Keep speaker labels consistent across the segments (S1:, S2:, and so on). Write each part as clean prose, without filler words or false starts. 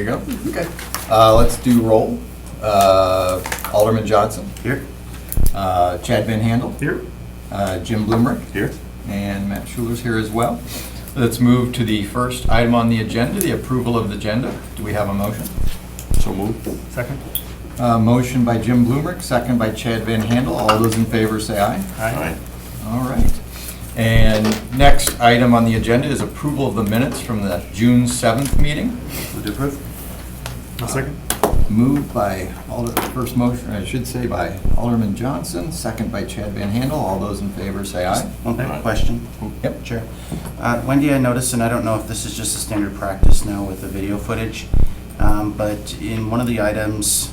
S1: go. Okay. Let's do roll. Alderman Johnson.
S2: Here.
S1: Chad Van Handel.
S2: Here.
S1: Jim Blumerick.
S2: Here.
S1: And Matt Schuler's here as well. Let's move to the first item on the agenda, the approval of the agenda. Do we have a motion?
S2: So moved. Second.
S1: Motion by Jim Blumerick, second by Chad Van Handel. All those in favor say aye.
S2: Aye.
S1: All right. And next item on the agenda is approval of the minutes from the June 7th meeting.
S2: Would you approve? Second.
S1: Moved by first motion, I should say by Alderman Johnson, second by Chad Van Handel. All those in favor say aye.
S3: One question.
S1: Yep.
S3: Chair. Wendy, I noticed, and I don't know if this is just a standard practice now with the video footage, but in one of the items,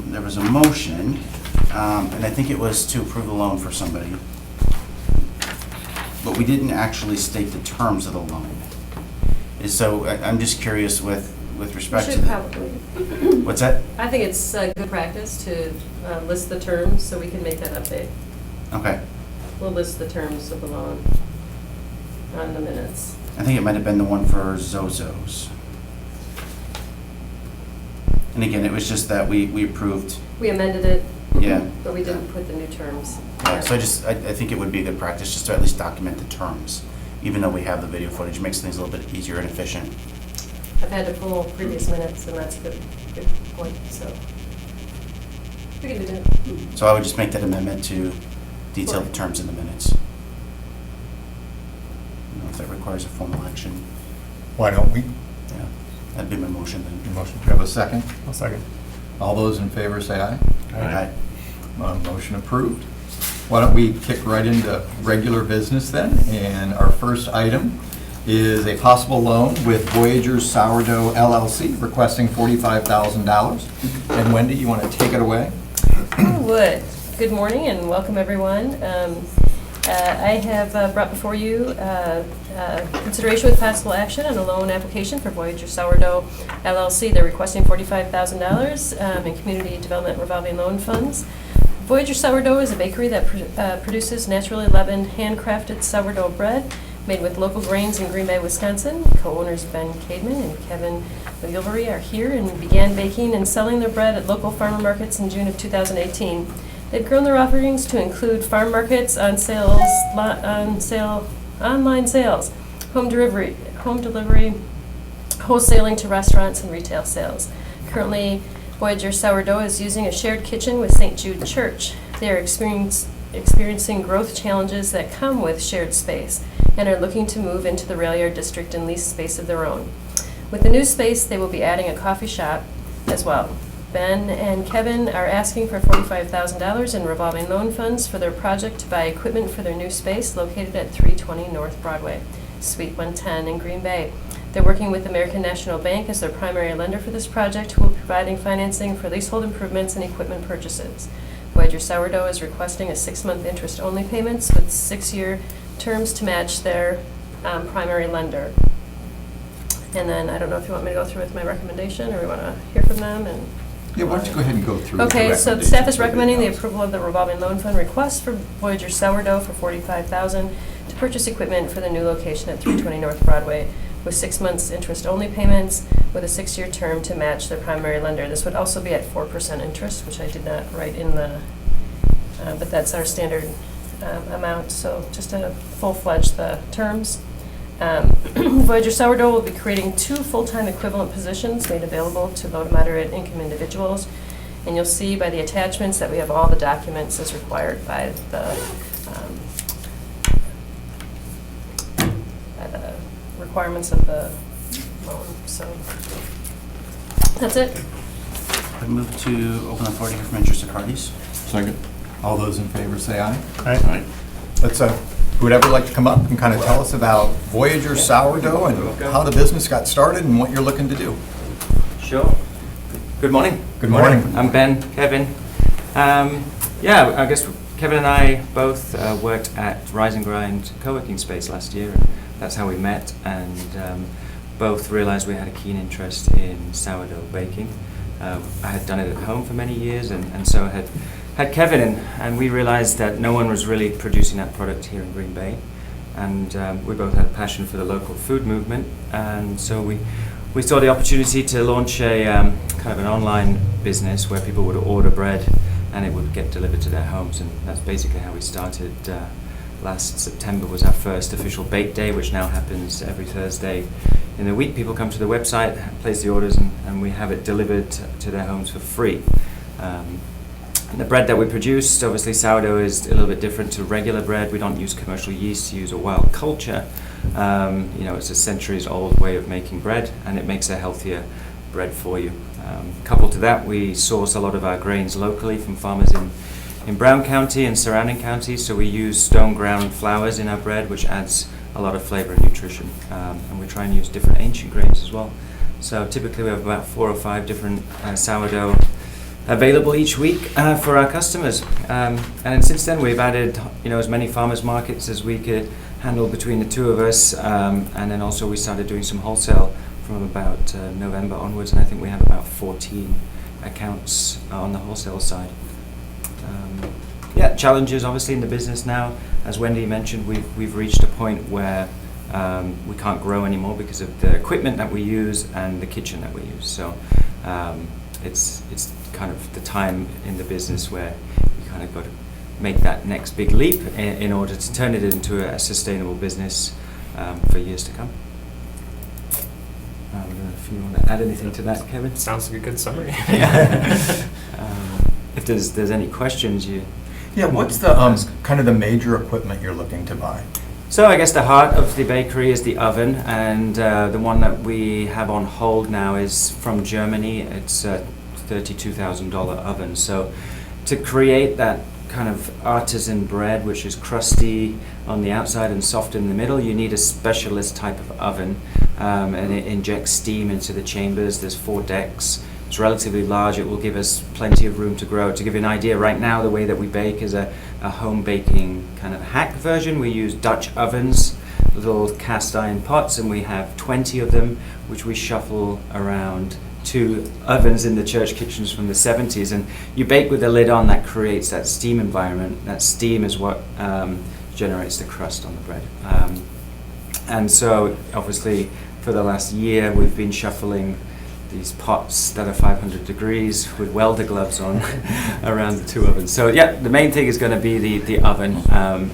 S3: there was a motion, and I think it was to approve the loan for somebody, but we didn't actually state the terms of the loan. So I'm just curious with respect to
S4: probably.
S3: What's that?
S4: I think it's good practice to list the terms so we can make that update.
S3: Okay.
S4: We'll list the terms of the loan on the minutes.
S3: I think it might have been the one for Zozo's. And again, it was just that we approved.
S4: We amended it.
S3: Yeah.
S4: But we didn't put the new terms.
S3: Yeah, so I think it would be a good practice just to at least document the terms, even though we have the video footage. It makes things a little bit easier and efficient.
S4: I've had to pull previous minutes, and that's a good point, so we can do that.
S3: So I would just make that amendment to detail the terms in the minutes. I don't know if that requires a formal action.
S1: Why don't we?
S3: Yeah, that'd be my motion then.
S1: Your motion. Do you have a second?
S2: I'll second.
S1: All those in favor say aye.
S3: Aye.
S1: Motion approved. Why don't we kick right into regular business then? And our first item is a possible loan with Voyager Sourdough LLC requesting $45,000. And Wendy, you want to take it away?
S4: I would. Good morning and welcome everyone. I have brought before you consideration with possible action on a loan application for Voyager Sourdough LLC. They're requesting $45,000 in community development revolving loan funds. Voyager Sourdough is a bakery that produces naturally leavened, handcrafted sourdough bread made with local grains in Green Bay, Wisconsin. Co-owners Ben Cademan and Kevin McGilvery are here and began baking and selling their bread at local farmer markets in June of 2018. They've grown their offerings to include farm markets, online sales, home delivery, wholesaling to restaurants and retail sales. Currently, Voyager Sourdough is using a shared kitchen with St. Jude Church. They are experiencing growth challenges that come with shared space and are looking to move into the rail yard district and lease space of their own. With the new space, they will be adding a coffee shop as well. Ben and Kevin are asking for $45,000 in revolving loan funds for their project to buy equipment for their new space located at 320 North Broadway, Suite 110 in Green Bay. They're working with American National Bank as their primary lender for this project, who will be providing financing for leasehold improvements and equipment purchases. Voyager Sourdough is requesting a 6-month interest-only payments with 6-year terms to match their primary lender. And then I don't know if you want me to go through with my recommendation or we want to hear from them. And
S1: Yeah, why don't you go ahead and go through.
S4: Okay, so the staff is recommending the approval of the revolving loan fund request for Voyager Sourdough for $45,000 to purchase equipment for the new location at 320 North Broadway with 6 months interest-only payments with a 6-year term to match their primary lender. This would also be at 4% interest, which I did not write in the, but that's our standard amount, so just to full-fledged the terms. Voyager Sourdough will be creating 2 full-time equivalent positions made available to low to moderate income individuals. And you'll see by the attachments that we have all the documents as required by the requirements of the loan. So that's it.
S3: I move to open the floor to hear from interested parties.
S1: Second. All those in favor say aye.
S2: Aye.
S1: Let's, who would ever like to come up and kind of tell us about Voyager Sourdough and how the business got started and what you're looking to do?
S5: Sure. Good morning.
S1: Good morning.
S5: I'm Ben, Kevin. Yeah, I guess Kevin and I both worked at Rise and Grind co-working space last year. And that's how we met, and both realized we had a keen interest in sourdough baking. I had done it at home for many years, and so had Kevin in, and we realized that no one was really producing that product here in Green Bay. and we both had a passion for the local food movement, and so we saw the opportunity to launch a kind of an online business where people would order bread and it would get delivered to their homes, and that's basically how we started. Last September was our first official bake day, which now happens every Thursday in the week. People come to the website, place the orders, and we have it delivered to their homes for free. And the bread that we produce, obviously sourdough is a little bit different to regular bread. We don't use commercial yeast, use a wild culture. It's a centuries-old way of making bread, and it makes a healthier bread for you. Coupled to that, we source a lot of our grains locally from farmers in Brown County and surrounding counties, so we use stone ground flours in our bread, which adds a lot of flavor and nutrition. And we try and use different ancient grains as well. So typically we have about 4 or 5 different sourdough available each week for our customers. And since then we've added as many farmers markets as we could handle between the two of us. And then also we started doing some wholesale from about November onwards, and I think we have about 14 accounts on the wholesale side. Challenges obviously in the business now. As Wendy mentioned, we've reached a point where we can't grow anymore because of the equipment that we use and the kitchen that we use. So it's kind of the time in the business where you kind of got to make that next big leap in order to turn it into a sustainable business for years to come. I don't know if you want to add anything to that, Kevin?
S2: Sounds like a good summary.
S5: If there's any questions,
S1: what's the kind of the major equipment you're looking to buy?
S5: So I guess the heart of the bakery is the oven, and the one that we have on hold now is from Germany. It's a $32,000 oven. So to create that kind of artisan bread, which is crusty on the outside and soft in the middle, you need a specialist type of oven, and it injects steam into the chambers. There's 4 decks. It's relatively large. It will give us plenty of room to grow. To give you an idea, right now the way that we bake is a home baking kind of hack version. We use Dutch ovens, little cast iron pots, and we have 20 of them, which we shuffle around 2 ovens in the church kitchens from the 70s. And you bake with the lid on. That creates that steam environment. That steam is what generates the crust on the bread. And so obviously for the last year we've been shuffling these pots that are 500 degrees with welder gloves on around the 2 ovens. So the main thing is going to be the oven.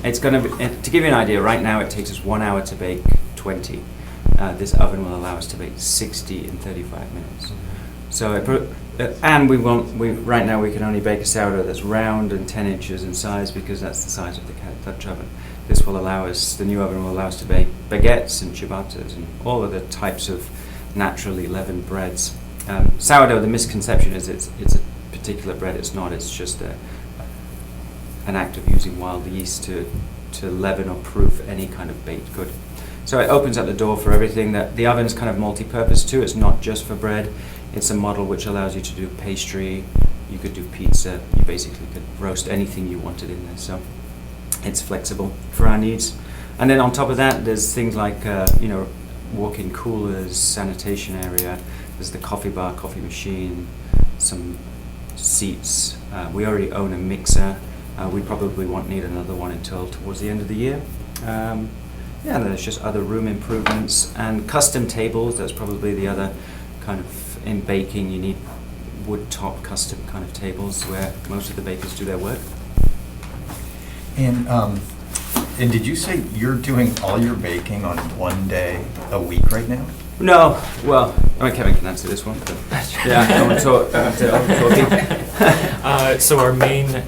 S5: It's going to give you an idea, right now it takes us 1 hour to bake 20. This oven will allow us to bake 60 in 35 minutes. So right now we can only bake a sourdough that's round and 10 inches in size because that's the size of the Dutch oven. This will allow us, the new oven will allow us to bake baguettes and ciabattas and all of the types of naturally leavened breads. Sourdough, the misconception is it's a particular bread. It's not. It's just an act of using wild yeast to leaven or proof any kind of baked good. So it opens up the door for everything. That the oven's kind of multi-purpose too. It's not just for bread. It's a model which allows you to do pastry. You could do pizza. You basically could roast anything you wanted in there. So it's flexible for our needs. And then on top of that, there's things like walk-in coolers, sanitation area. There's the coffee bar, coffee machine, some seats. We already own a mixer. We probably won't need another one until towards the end of the year. And there's just other room improvements and custom tables. That's probably the other kind of, in baking, you need wood top custom kind of tables where most of the bakers do their work.
S1: And did you say you're doing all your baking on 1 day a week right now?
S5: No, well, Kevin can answer this one. I want to
S2: So our main,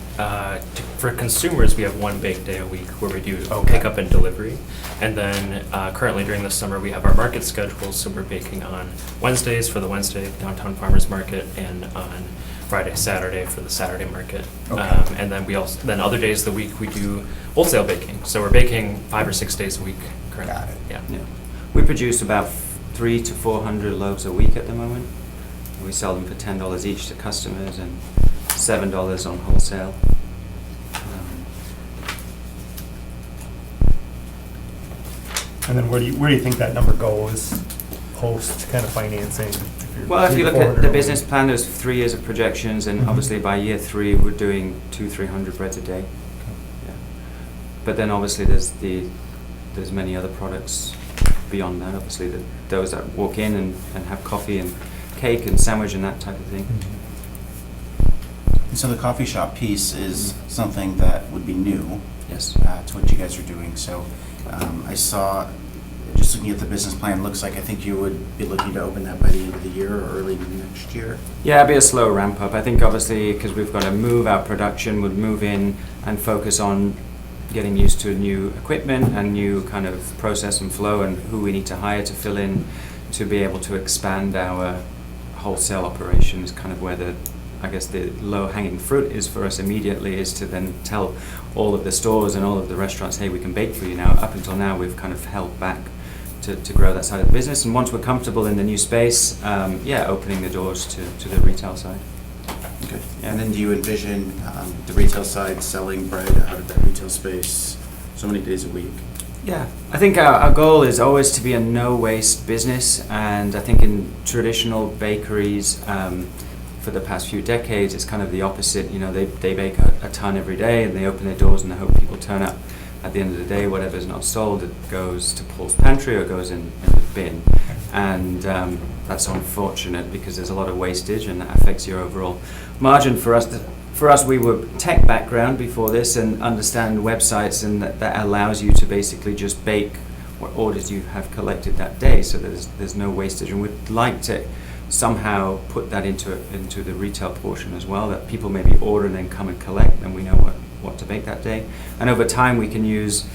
S2: for consumers, we have 1 bake day a week where we do pickup and delivery. And then currently during the summer, we have our market schedule. So we're baking on Wednesdays for the Wednesday Downtown Farmers Market and on Friday, Saturday for the Saturday market. And then then other days of the week we do wholesale baking. So we're baking 5 or 6 days a week currently.
S1: Got it.
S5: Yeah. We produce about 300 to 400 loaves a week at the moment. We sell them for $10 each to customers and $7 on wholesale.
S6: And then where do you think that number goes post kind of financing?
S5: Well, if you look at the business plan, there's 3 years of projections, and obviously by year 3 we're doing 200-300 breads a day. Yeah. But then obviously there's the there's many other products beyond that. Obviously, those that walk in and have coffee and cake and sandwich and that type of thing.
S3: And so the coffee shop piece is something that would be new
S5: Yes.
S3: to what you guys are doing. So I saw, just looking at the business plan, looks like I think you would be looking to open that by the end of the year or early next year.
S5: Yeah, it'll be a slow ramp up. I think obviously because we've got to move our production, would move in and focus on getting used to new equipment and new kind of process and flow and who we need to hire to fill in to be able to expand our wholesale operation is kind of where I guess the low-hanging fruit is for us immediately, is to then tell all of the stores and all of the restaurants, hey, we can bake for you now. Up until now, we've kind of held back to grow that side of the business. And once we're comfortable in the new space, opening the doors to the retail side.
S3: Okay.
S5: Yeah.
S3: And then do you envision the retail side selling bread out of that retail space so many days a week?
S5: Yeah, I think our goal is always to be a no-waste business, and I think in traditional bakeries, for the past few decades, it's kind of the opposite. You know, they bake a ton every day, and they open their doors, and they hope people turn up. At the end of the day, whatever's not sold, it goes to Paul's pantry or goes in the bin, and that's unfortunate because there's a lot of wastage, and that affects your overall margin. For us, we were tech background before this and understand websites, and that allows you to basically just bake what orders you have collected that day, so there's no wastage. And we'd like to somehow put that into the retail portion as well, that people maybe order and then come and collect, and we know what to bake that day. And over time, we can use,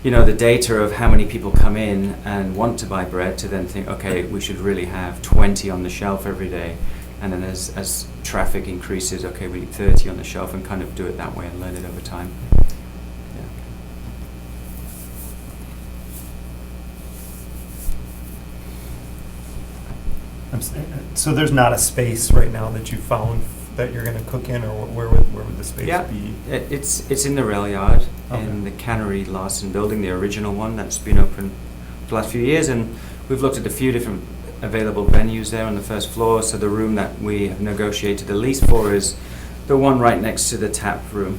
S5: the data of how many people come in and want to buy bread to then think, okay, we should really have 20 on the shelf every day. And then as traffic increases, okay, we need 30 on the shelf, and kind of do it that way and learn it over time. Yeah.
S6: So there's not a space right now that you found that you're going to cook in, or where would the space be?
S5: It's in the rail yard,
S6: Okay.
S5: in the Cannery Larson building, the original one that's been open for the last few years, and we've looked at a few different available venues there on the first floor. So the room that we have negotiated the lease for is the one right next to the tap room.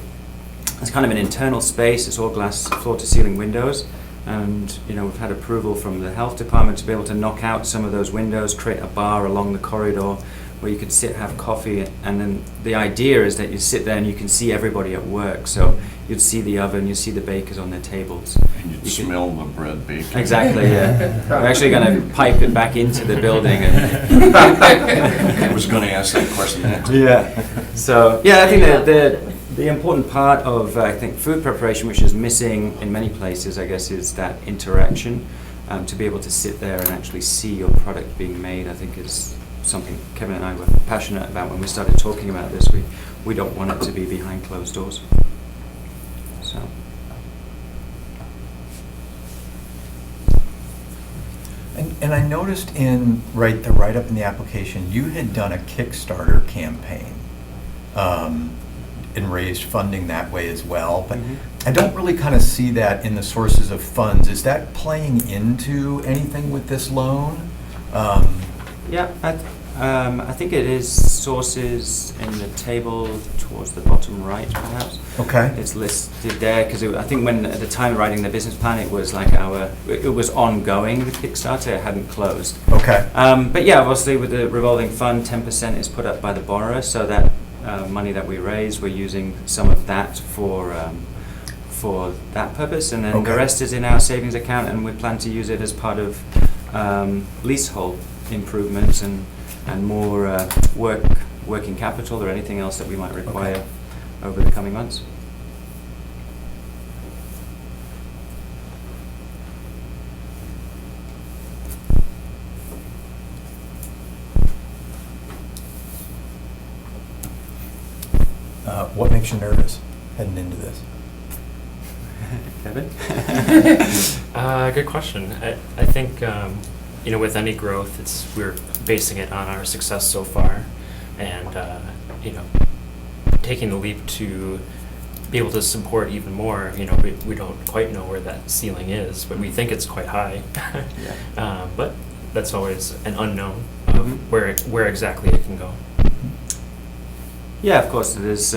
S5: It's kind of an internal space. It's all glass floor-to-ceiling windows, and we've had approval from the health department to be able to knock out some of those windows, create a bar along the corridor where you could sit, have coffee, and then the idea is that you sit there and you can see everybody at work. So you'd see the oven, you'd see the bakers on their tables.
S7: And you'd smell the bread baking.
S5: Exactly, yeah. We're actually going to pipe it back into the building.
S7: I was going to ask that question next.
S5: Yeah. So, I think that the important part of, food preparation, which is missing in many places, I guess, is that interaction. To be able to sit there and actually see your product being made, I think is something Kevin and I were passionate about when we started talking about this. We don't want it to be behind closed doors. So.
S1: And I noticed right up in the application, you had done a Kickstarter campaign and raised funding that way as well. But I don't really kind of see that in the sources of funds. Is that playing into anything with this loan?
S5: I think it is sources in the table towards the bottom right, perhaps.
S1: Okay.
S5: It's listed there because I think when at the time writing the business plan, it was like it was ongoing. The Kickstarter, it hadn't closed.
S1: Okay.
S5: But yeah, obviously with the revolving fund, 10% is put up by the borrower, so that money that we raise, we're using some of that for that purpose, and then the rest is in our savings account, and we plan to use it as part of leasehold improvements and more working capital or anything else that we might require over the coming months.
S1: What makes you nervous heading into this?
S5: Kevin?
S2: Good question. I think with any growth, we're basing it on our success so far, and taking the leap to be able to support even more. We don't quite know where that ceiling is, but we think it's quite high. But that's always an unknown of where exactly it can go.
S5: Yeah, of course. There's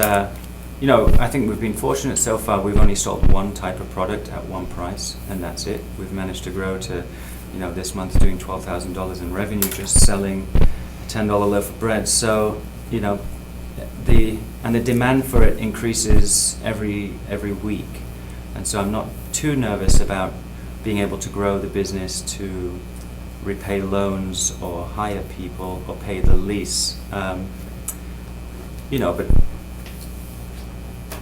S5: you know, I think we've been fortunate so far. We've only sold one type of product at one price, and that's it. We've managed to grow to, you know, this month doing $12,000 in revenue just selling a $10 loaf of bread. So, you know, the demand for it increases every week, and so I'm not too nervous about being able to grow the business to repay loans or hire people or pay the lease. You know, but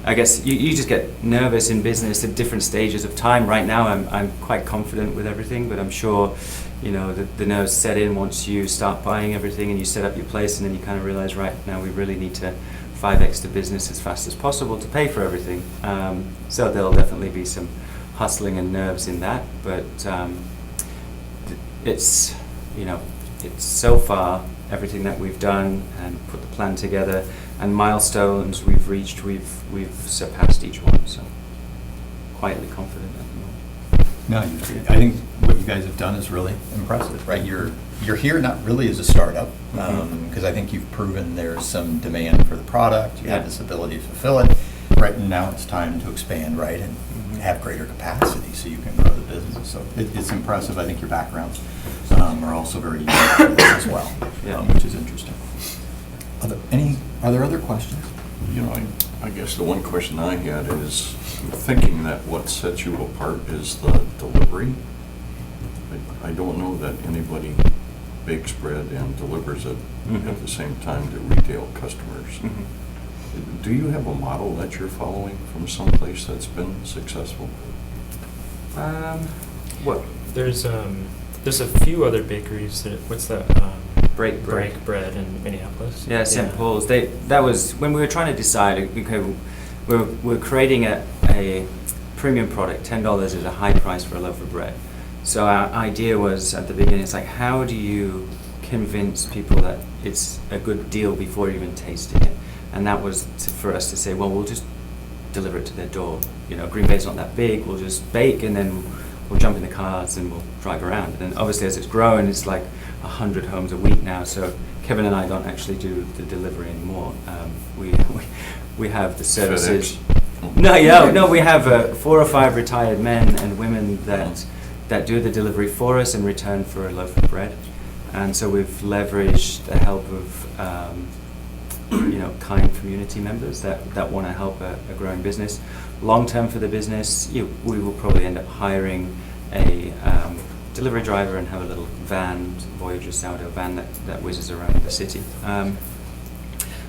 S5: I guess you just get nervous in business at different stages of time. Right now, I'm quite confident with everything, but I'm sure, you know, the nerves set in once you start buying everything and you set up your place, and then you kind of realize, right, now we really need to 5x the business as fast as possible to pay for everything. So there'll definitely be some hustling and nerves in that, but it's, you know, it's so far everything that we've done and put the plan together and milestones we've reached, we've surpassed each one, so quietly confident at the moment.
S1: No, I think what you guys have done is really impressive, right? You're here not really as a startup, because I think you've proven there's some demand for the product, you have this ability to fulfill it, right? And now it's time to expand, right? And have greater capacity so you can grow the business. So it's impressive. I think your backgrounds are also very unique as well, which is interesting. Are there other questions?
S7: You know, I guess the one question I had is, thinking that what sets you apart is the delivery. I don't know that anybody bakes bread and delivers it at the same time to retail customers. Do you have a model that you're following from someplace that's been successful?
S5: What?
S2: There's a few other bakeries. What's that?
S5: Break
S2: Bread in Minneapolis.
S5: Yeah, St. Paul's. That was when we were trying to decide. Okay, we're creating a premium product. $10 is a high price for a loaf of bread. So our idea was at the beginning, it's like, how do you convince people that it's a good deal before even tasting it? And that was for us to say, well, we'll just deliver it to their door. You know, Green Bay's not that big. We'll just bake, and then we'll jump in the cars and we'll drive around. And obviously, as it's grown, it's like 100 homes a week now. So Kevin and I don't actually do the delivery anymore. We have the services. No, we have 4 or 5 retired men and women that do the delivery for us in return for a loaf of bread. And so we've leveraged the help of you know, kind community members that want to help a growing business. Long term for the business, we will probably end up hiring a delivery driver and have a little van, Voyager Sourdough van that whizzes around the city.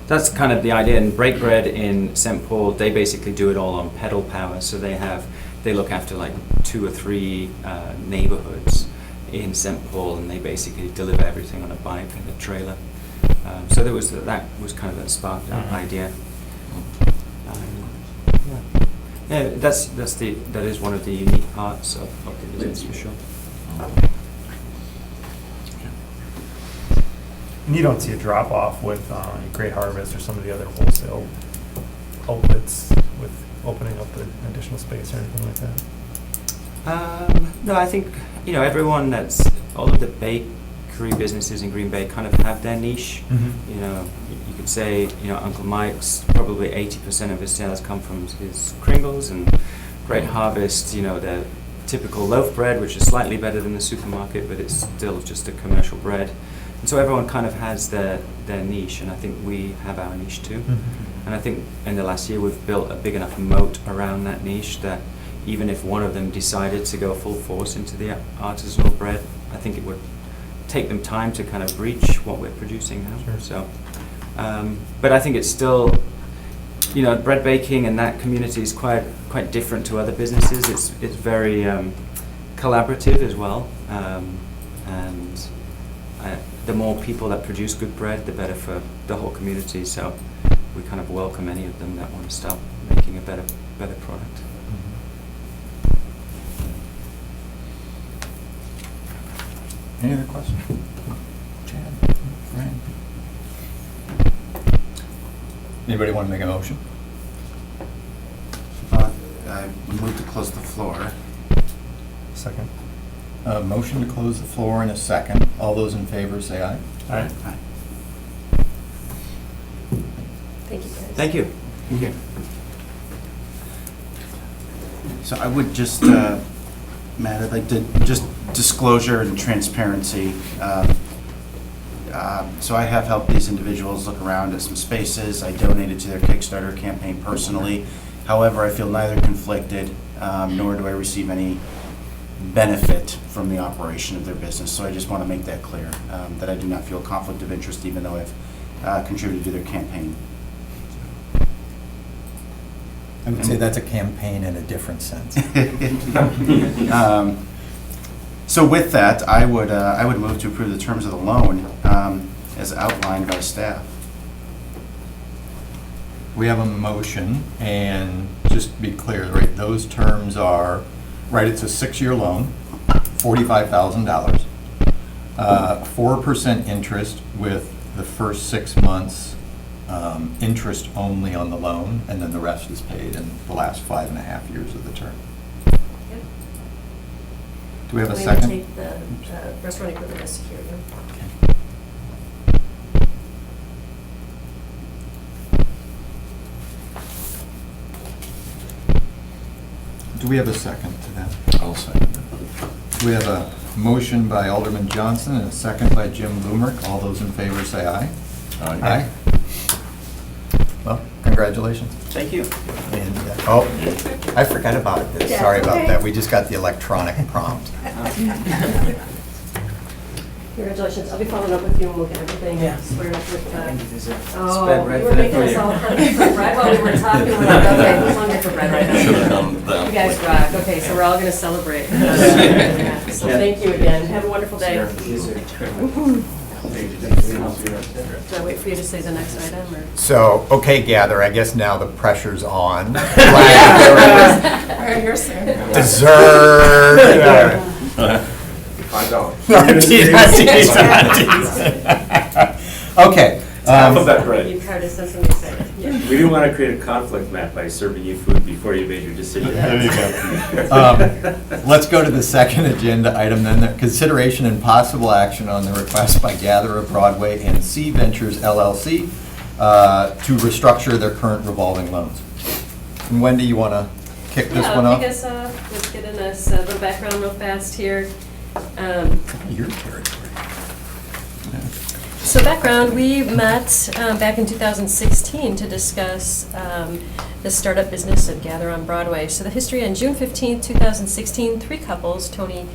S5: That's kind of the idea. And Break Bread in St. Paul, they basically do it all on pedal power. So they look after like 2 or 3 neighborhoods in St. Paul, and they basically deliver everything on a bike and a trailer. So that was kind of that sparked our idea. Yeah, that is one of the unique parts of the business for sure.
S6: And you don't see a drop off with Great Harvest or some of the other wholesale outlets with opening up the additional space or anything like that?
S5: No, I think, you know, all of the bakery businesses in Green Bay kind of have their niche. You know, you could say, you know, Uncle Mike's, probably 80% of his sales come from his Kringles, and Great Harvest, you know, the typical loaf bread, which is slightly better than the supermarket, but it's still just a commercial bread. And so everyone kind of has their niche, and I think we have our niche too. And I think in the last year we've built a big enough moat around that niche that even if one of them decided to go full force into the artisanal bread, I think it would take them time to kind of reach what we're producing now.
S6: Sure.
S5: So, but I think it's still, you know, bread baking and that community is quite different to other businesses. It's very collaborative as well, and the more people that produce good bread, the better for the whole community. So we kind of welcome any of them that want to start making a better product.
S1: Any other questions? Chad, Ryan? Anybody want to make a motion?
S3: I move to close the floor.
S6: Second.
S1: A motion to close the floor in a second. All those in favor say aye.
S6: Aye.
S3: Aye.
S4: Thank you, guys.
S5: Thank you.
S1: Thank you.
S3: So I would just, Matt, I'd like to, just disclosure and transparency. So I have helped these individuals look around at some spaces. I donated to their Kickstarter campaign personally. However, I feel neither conflicted, nor do I receive any benefit from the operation of their business. So I just want to make that clear, that I do not feel conflict of interest, even though I've contributed to their campaign.
S1: I would say that's a campaign in a different sense.
S3: So with that, I would move to approve the terms of the loan as outlined by staff.
S1: We have a motion, and just to be clear, right, those terms are, right, it's a 6-year loan, $45,000, 4% interest with the first 6 months interest only on the loan, and then the rest is paid in the last 5.5 years of the term. Do we have a second?
S4: We will take the restaurant equipment as security.
S1: Do we have a second to that?
S7: I'll second it.
S1: We have a motion by Alderman Johnson and a second by Jim Lumerick. All those in favor say aye.
S7: Aye.
S1: Well, congratulations.
S3: Thank you.
S1: And, oh, I forgot about this.
S4: Yeah,
S1: Sorry about
S4: okay.
S1: that. We just got the electronic prompt.
S4: Congratulations. I'll be following up with you and we'll get everything squared up with,
S5: There's a
S4: oh,
S5: spread right
S4: you were
S5: there
S4: making
S5: for
S4: us
S5: you.
S4: all hungry for bread while we were talking. We're like, okay, who's hungry for bread right now?
S7: Should have done that.
S4: You guys rock. Okay, so we're all going to celebrate. Yeah. So thank you again. Have a wonderful day. Do I wait for you to say the next item, or?
S1: So, okay, Gather, I guess now the pressure's on.
S8: You're soon.
S1: Dessert.
S8: $5.
S1: Okay.
S9: Half of that bread.
S4: You card us something to say. Yeah.
S9: We didn't want to create a conflict, Matt, by serving you food before you made your decision.
S1: There you go. Let's go to the second agenda item then. Consideration and possible action on the request by Gather of Broadway and C Ventures LLC to restructure their current revolving loans. And Wendy, you want to kick this one
S4: I'll
S1: off?
S4: kick us off. Let's get in this little background real fast here.
S1: Your territory.
S4: So background, we met back in 2016 to discuss the startup business of Gather on Broadway. So the history: on June 15th, 2016, 3 couples, Tony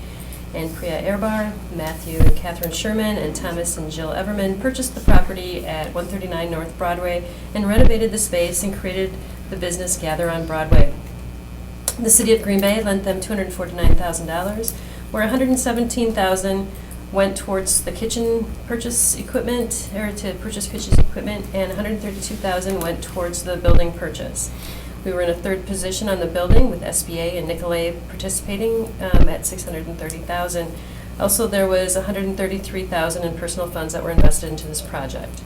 S4: and Priya Airbar, Matthew and Catherine Sherman, and Thomas and Jill Everman, purchased the property at 139 North Broadway and renovated the space and created the business Gather on Broadway. The city of Green Bay lent them $249,000, where $117,000 went towards the kitchen purchase equipment, or to purchase kitchen equipment, and $132,000 went towards the building purchase. We were in a 3rd position on the building, with SBA and Nicolay participating at $630,000. Also, there was $133,000 in personal funds that were invested into this project.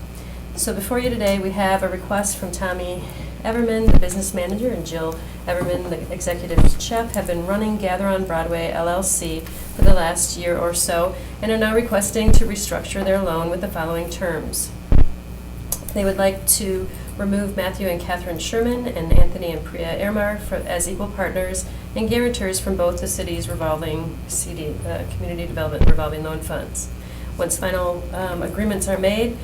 S4: So before you today, we have a request from Tommy Everman, the business manager, and Jill Everman, the executive chef, have been running Gather on Broadway LLC for the last year or so and are now requesting to restructure their loan with the following terms. They would like to remove Matthew and Catherine Sherman and Anthony and Priya Airmar as equal partners and guarantors from both the city's revolving community development revolving loan funds. Once final agreements are made,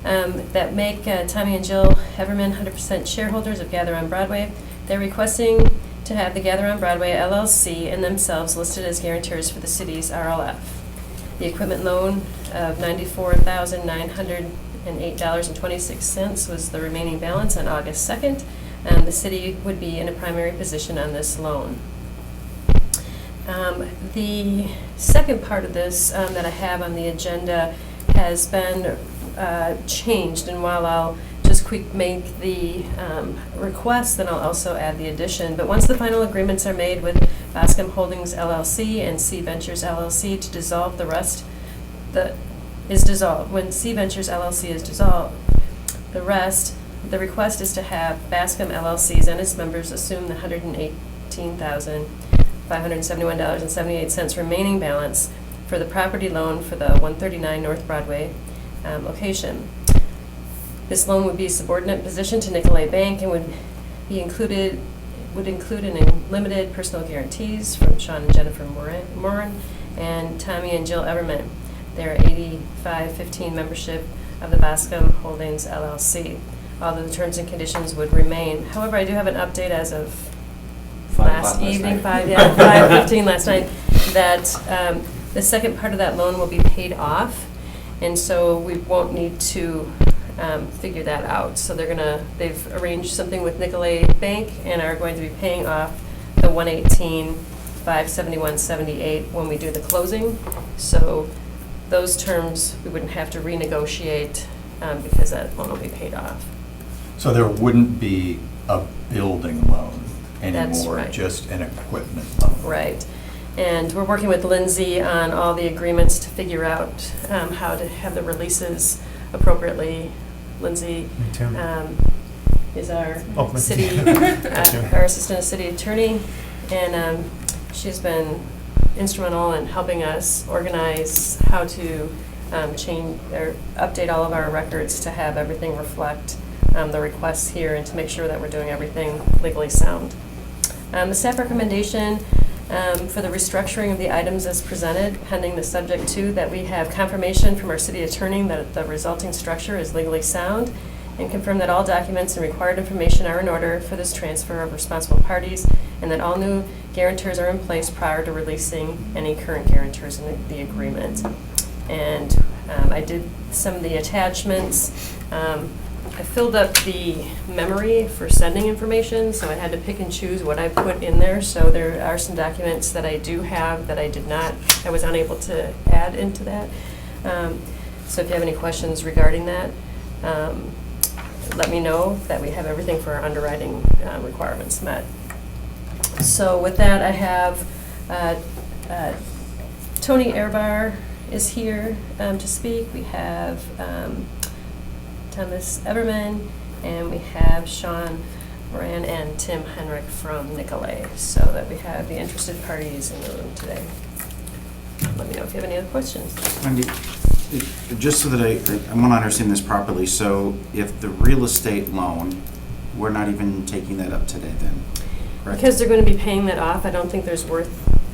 S4: that make Tommy and Jill Everman 100% shareholders of Gather on Broadway, they're requesting to have the Gather on Broadway LLC and themselves listed as guarantors for the city's RLF. The equipment loan of $94,908.26 was the remaining balance on August 2nd, and the city would be in a primary position on this loan. The second part of this that I have on the agenda has been changed, and while I'll just quick make the request, then I'll also add the addition. But once the final agreements are made with Bascom Holdings LLC and C Ventures LLC to dissolve the rest, when C Ventures LLC is dissolved, the request is to have Bascom LLCs and its members assume the $118,571.78 remaining balance for the property loan for the 139 North Broadway location. This loan would be a subordinate position to Nicolay Bank and would would include an limited personal guarantees from Sean and Jennifer Moran and Tommy and Jill Everman. They're 8515 membership of the Bascom Holdings LLC. Although the terms and conditions would remain. However, I do have an update as of
S3: 5
S4: last
S3: o'clock last
S4: evening,
S3: night.
S4: 5:15 last night, that the second part of that loan will be paid off, and so we won't need to figure that out. So they've arranged something with Nicolay Bank and are going to be paying off the 118,571.78 when we do the closing. So those terms, we wouldn't have to renegotiate because that loan will be paid off.
S1: So there wouldn't be a building loan
S4: That's
S1: anymore,
S4: right.
S1: just an equipment loan?
S4: Right. And we're working with Lindsay on all the agreements to figure out how to have the releases appropriately. Lindsay
S6: Me too.
S4: is our
S6: Oh, Lindsay.
S4: city,
S6: Gotcha.
S4: our assistant city attorney, and she's been instrumental in helping us organize how to change or update all of our records to have everything reflect the requests here and to make sure that we're doing everything legally sound. The staff recommendation for the restructuring of the items as presented, pending the subject to that we have confirmation from our city attorney that the resulting structure is legally sound, and confirm that all documents and required information are in order for this transfer of responsible parties, and that all new guarantors are in place prior to releasing any current guarantors in the agreement. And I did some of the attachments. I filled up the memory for sending information, so I had to pick and choose what I put in there. So there are some documents that I do have that I was unable to add into that. So if you have any questions regarding that, let me know that we have everything for our underwriting requirements met. So with that, I have Tony Airbar is here to speak. We have Thomas Everman, and we have Sean Moran and Tim Henrik from Nicolay, so that we have the interested parties in the room today. Let me know if you have any other questions.
S3: Wendy, just so that I want to understand this properly, so if the real estate loan, we're not even taking that up today then, correct?
S4: Because they're going to be paying that off, I don't think there's worth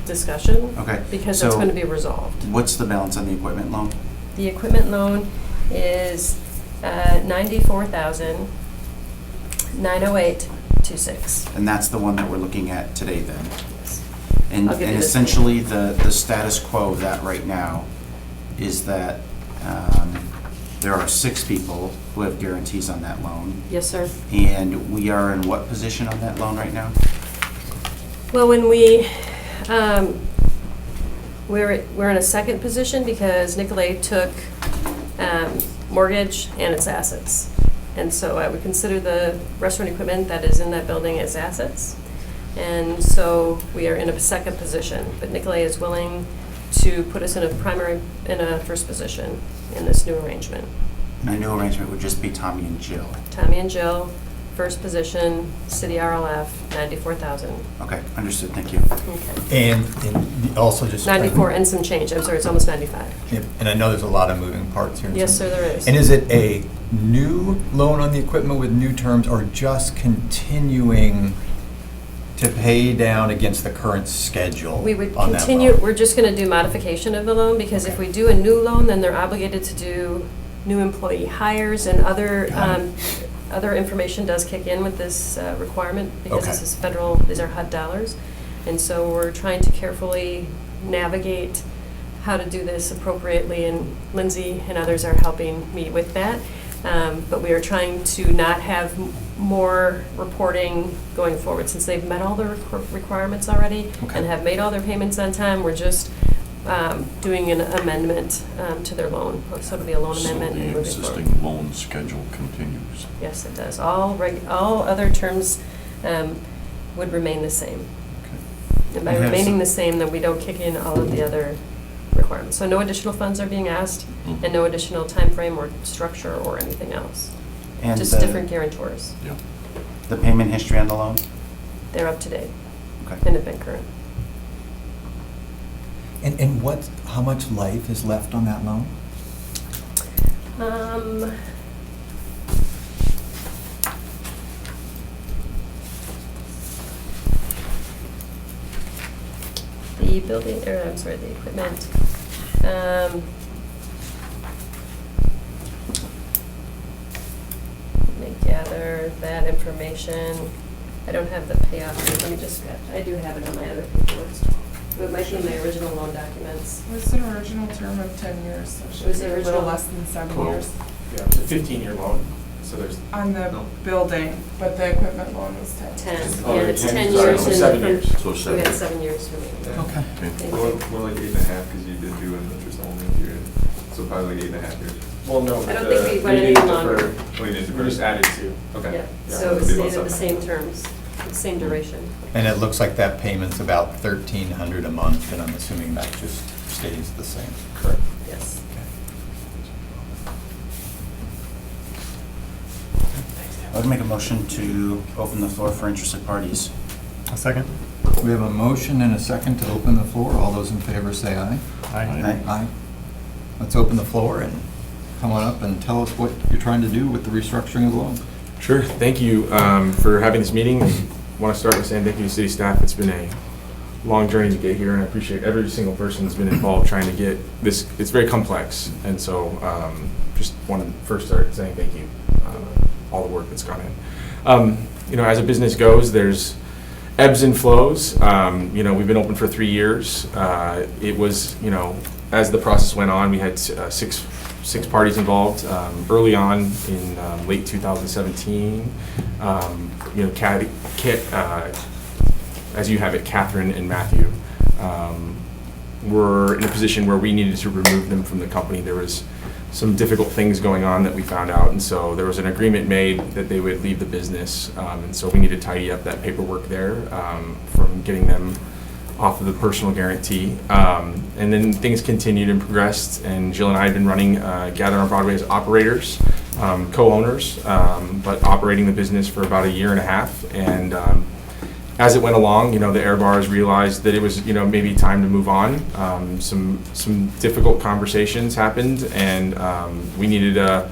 S4: discussion.
S3: Okay,
S4: Because it's
S3: so
S4: going to be resolved.
S3: What's the balance on the equipment loan?
S4: The equipment loan is $94,908.26.
S3: And that's the one that we're looking at today then?
S4: Yes.
S3: And
S4: I'll give you
S3: and
S4: this
S3: essentially, the status quo of that right now is that there are 6 people who have guarantees on that loan.
S4: Yes, sir.
S3: And we are in what position on that loan right now?
S4: Well, when we're in a second position because Nicolay took mortgage and its assets. And so I would consider the restaurant equipment that is in that building as assets. And so we are in a second position, but Nicolay is willing to put us in a first position in this new arrangement.
S3: And a new arrangement would just be Tommy and Jill.
S4: Tommy and Jill, first position, city RLF, $94,000.
S3: Okay, understood, thank you.
S4: Okay.
S1: And also just...
S4: 94 and some change, I'm sorry, it's almost 95.
S1: And I know there's a lot of moving parts here.
S4: Yes, sir, there is.
S1: And is it a new loan on the equipment with new terms, or just continuing to pay down against the current schedule
S4: We would
S1: on that
S4: continue,
S1: loan?
S4: we're just going to do modification of the loan, because if we do a new loan, then they're obligated to do new employee hires, and other information does kick in with this requirement, because this
S1: Okay.
S4: is federal, these are HUD dollars. And so we're trying to carefully navigate how to do this appropriately, and Lindsay and others are helping me with that. But we are trying to not have more reporting going forward, since they've met all the requirements already
S1: Okay.
S4: and have made all their payments on time. We're just doing an amendment to their loan, so it'll be a loan amendment.
S7: So
S4: and
S7: the
S4: moving forward.
S7: existing loan schedule continues.
S4: Yes, it does. All other terms would remain the same.
S7: Okay.
S4: And by
S3: I have
S4: remaining
S3: some-
S4: the same, then we don't kick in all of the other requirements. So no additional funds are being asked,
S7: Mhm.
S4: and no additional time frame or structure or anything else.
S3: And
S4: Just
S3: the-
S4: different guarantors.
S7: Yeah.
S3: The payment history on the loan?
S4: They're up to date
S3: Okay.
S4: and have been current.
S1: And how much life is left on that loan?
S4: The building, or I'm sorry, the equipment. Let me gather that information. I don't have the payoff, let me just, I do have it on my other paperwork. It might be in my original loan documents.
S10: It was an original term of 10 years, so it
S4: Was
S10: should
S4: it
S10: be a little
S4: original?
S10: less than 7
S7: 12.
S10: years
S8: Yeah, it's a 15-year loan, so there's.
S10: on the
S8: No.
S10: building, but the equipment loan was 10.
S4: 10,
S8: Oh,
S4: yeah, it's 10
S8: sorry,
S4: years.
S8: so
S4: in
S8: 7
S4: the-
S8: years.
S7: So
S4: We
S7: seven.
S4: got 7 years for me.
S1: Okay.
S4: Thank
S11: More,
S4: you.
S11: more like 8.5, because you did do an interest only period, so probably like 8.5 years.
S8: Well, no.
S4: I don't
S8: the-
S4: think we went any
S8: didn't
S4: longer.
S8: defer.
S11: Oh, you did
S8: We just added 2.
S11: Okay.
S4: Yeah, so it
S11: it'd be about
S4: stayed at the
S11: 7.
S4: same terms, the same duration.
S1: And it looks like that payment's about $1,300 a month, and I'm assuming that just stays the same.
S8: Correct.
S4: Yes.
S3: I would make a motion to open the floor for interested parties.
S6: A second?
S1: We have a motion and a second to open the floor. All those in favor say aye.
S6: Aye.
S1: Aye. Let's open the floor and come on up and tell us what you're trying to do with the restructuring of the loan.
S12: Sure. Thank you for having this meeting. I want to start with saying thank you to city staff. It's been a long journey to get here, and I appreciate every single person that's been involved trying to get this. It's very complex, and so just want to first start saying thank you, all the work that's gone in. As a business goes, there's ebbs and flows. We've been open for 3 years. It was, as the process went on, we had six parties involved. Early on in late 2017, as you have it, Catherine and Matthew were in a position where we needed to remove them from the company. There was some difficult things going on that we found out, and so there was an agreement made that they would leave the business, and so we need to tidy up that paperwork there from getting them off of the personal guarantee. And then things continued and progressed, and Jill and I had been running Gather on Broadway as operators, co-owners, but operating the business for about 1.5 years. And as it went along, the air bars realized that it was, maybe time to move on. Some difficult conversations happened, and we needed a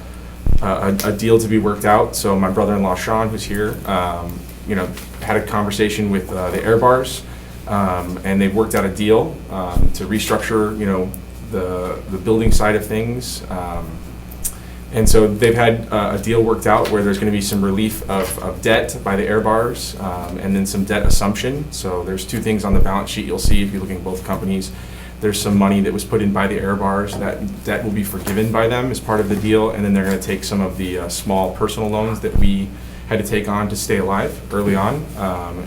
S12: deal to be worked out. So my brother-in-law, Sean, who's here, had a conversation with the air bars, and they worked out a deal to restructure, the building side of things. And so they've had a deal worked out where there's going to be some relief of debt by the air bars, and then some debt assumption. So there's 2 things on the balance sheet you'll see if you're looking at both companies. There's some money that was put in by the air bars. That debt will be forgiven by them as part of the deal, and then they're going to take some of the small personal loans that we had to take on to stay alive early on,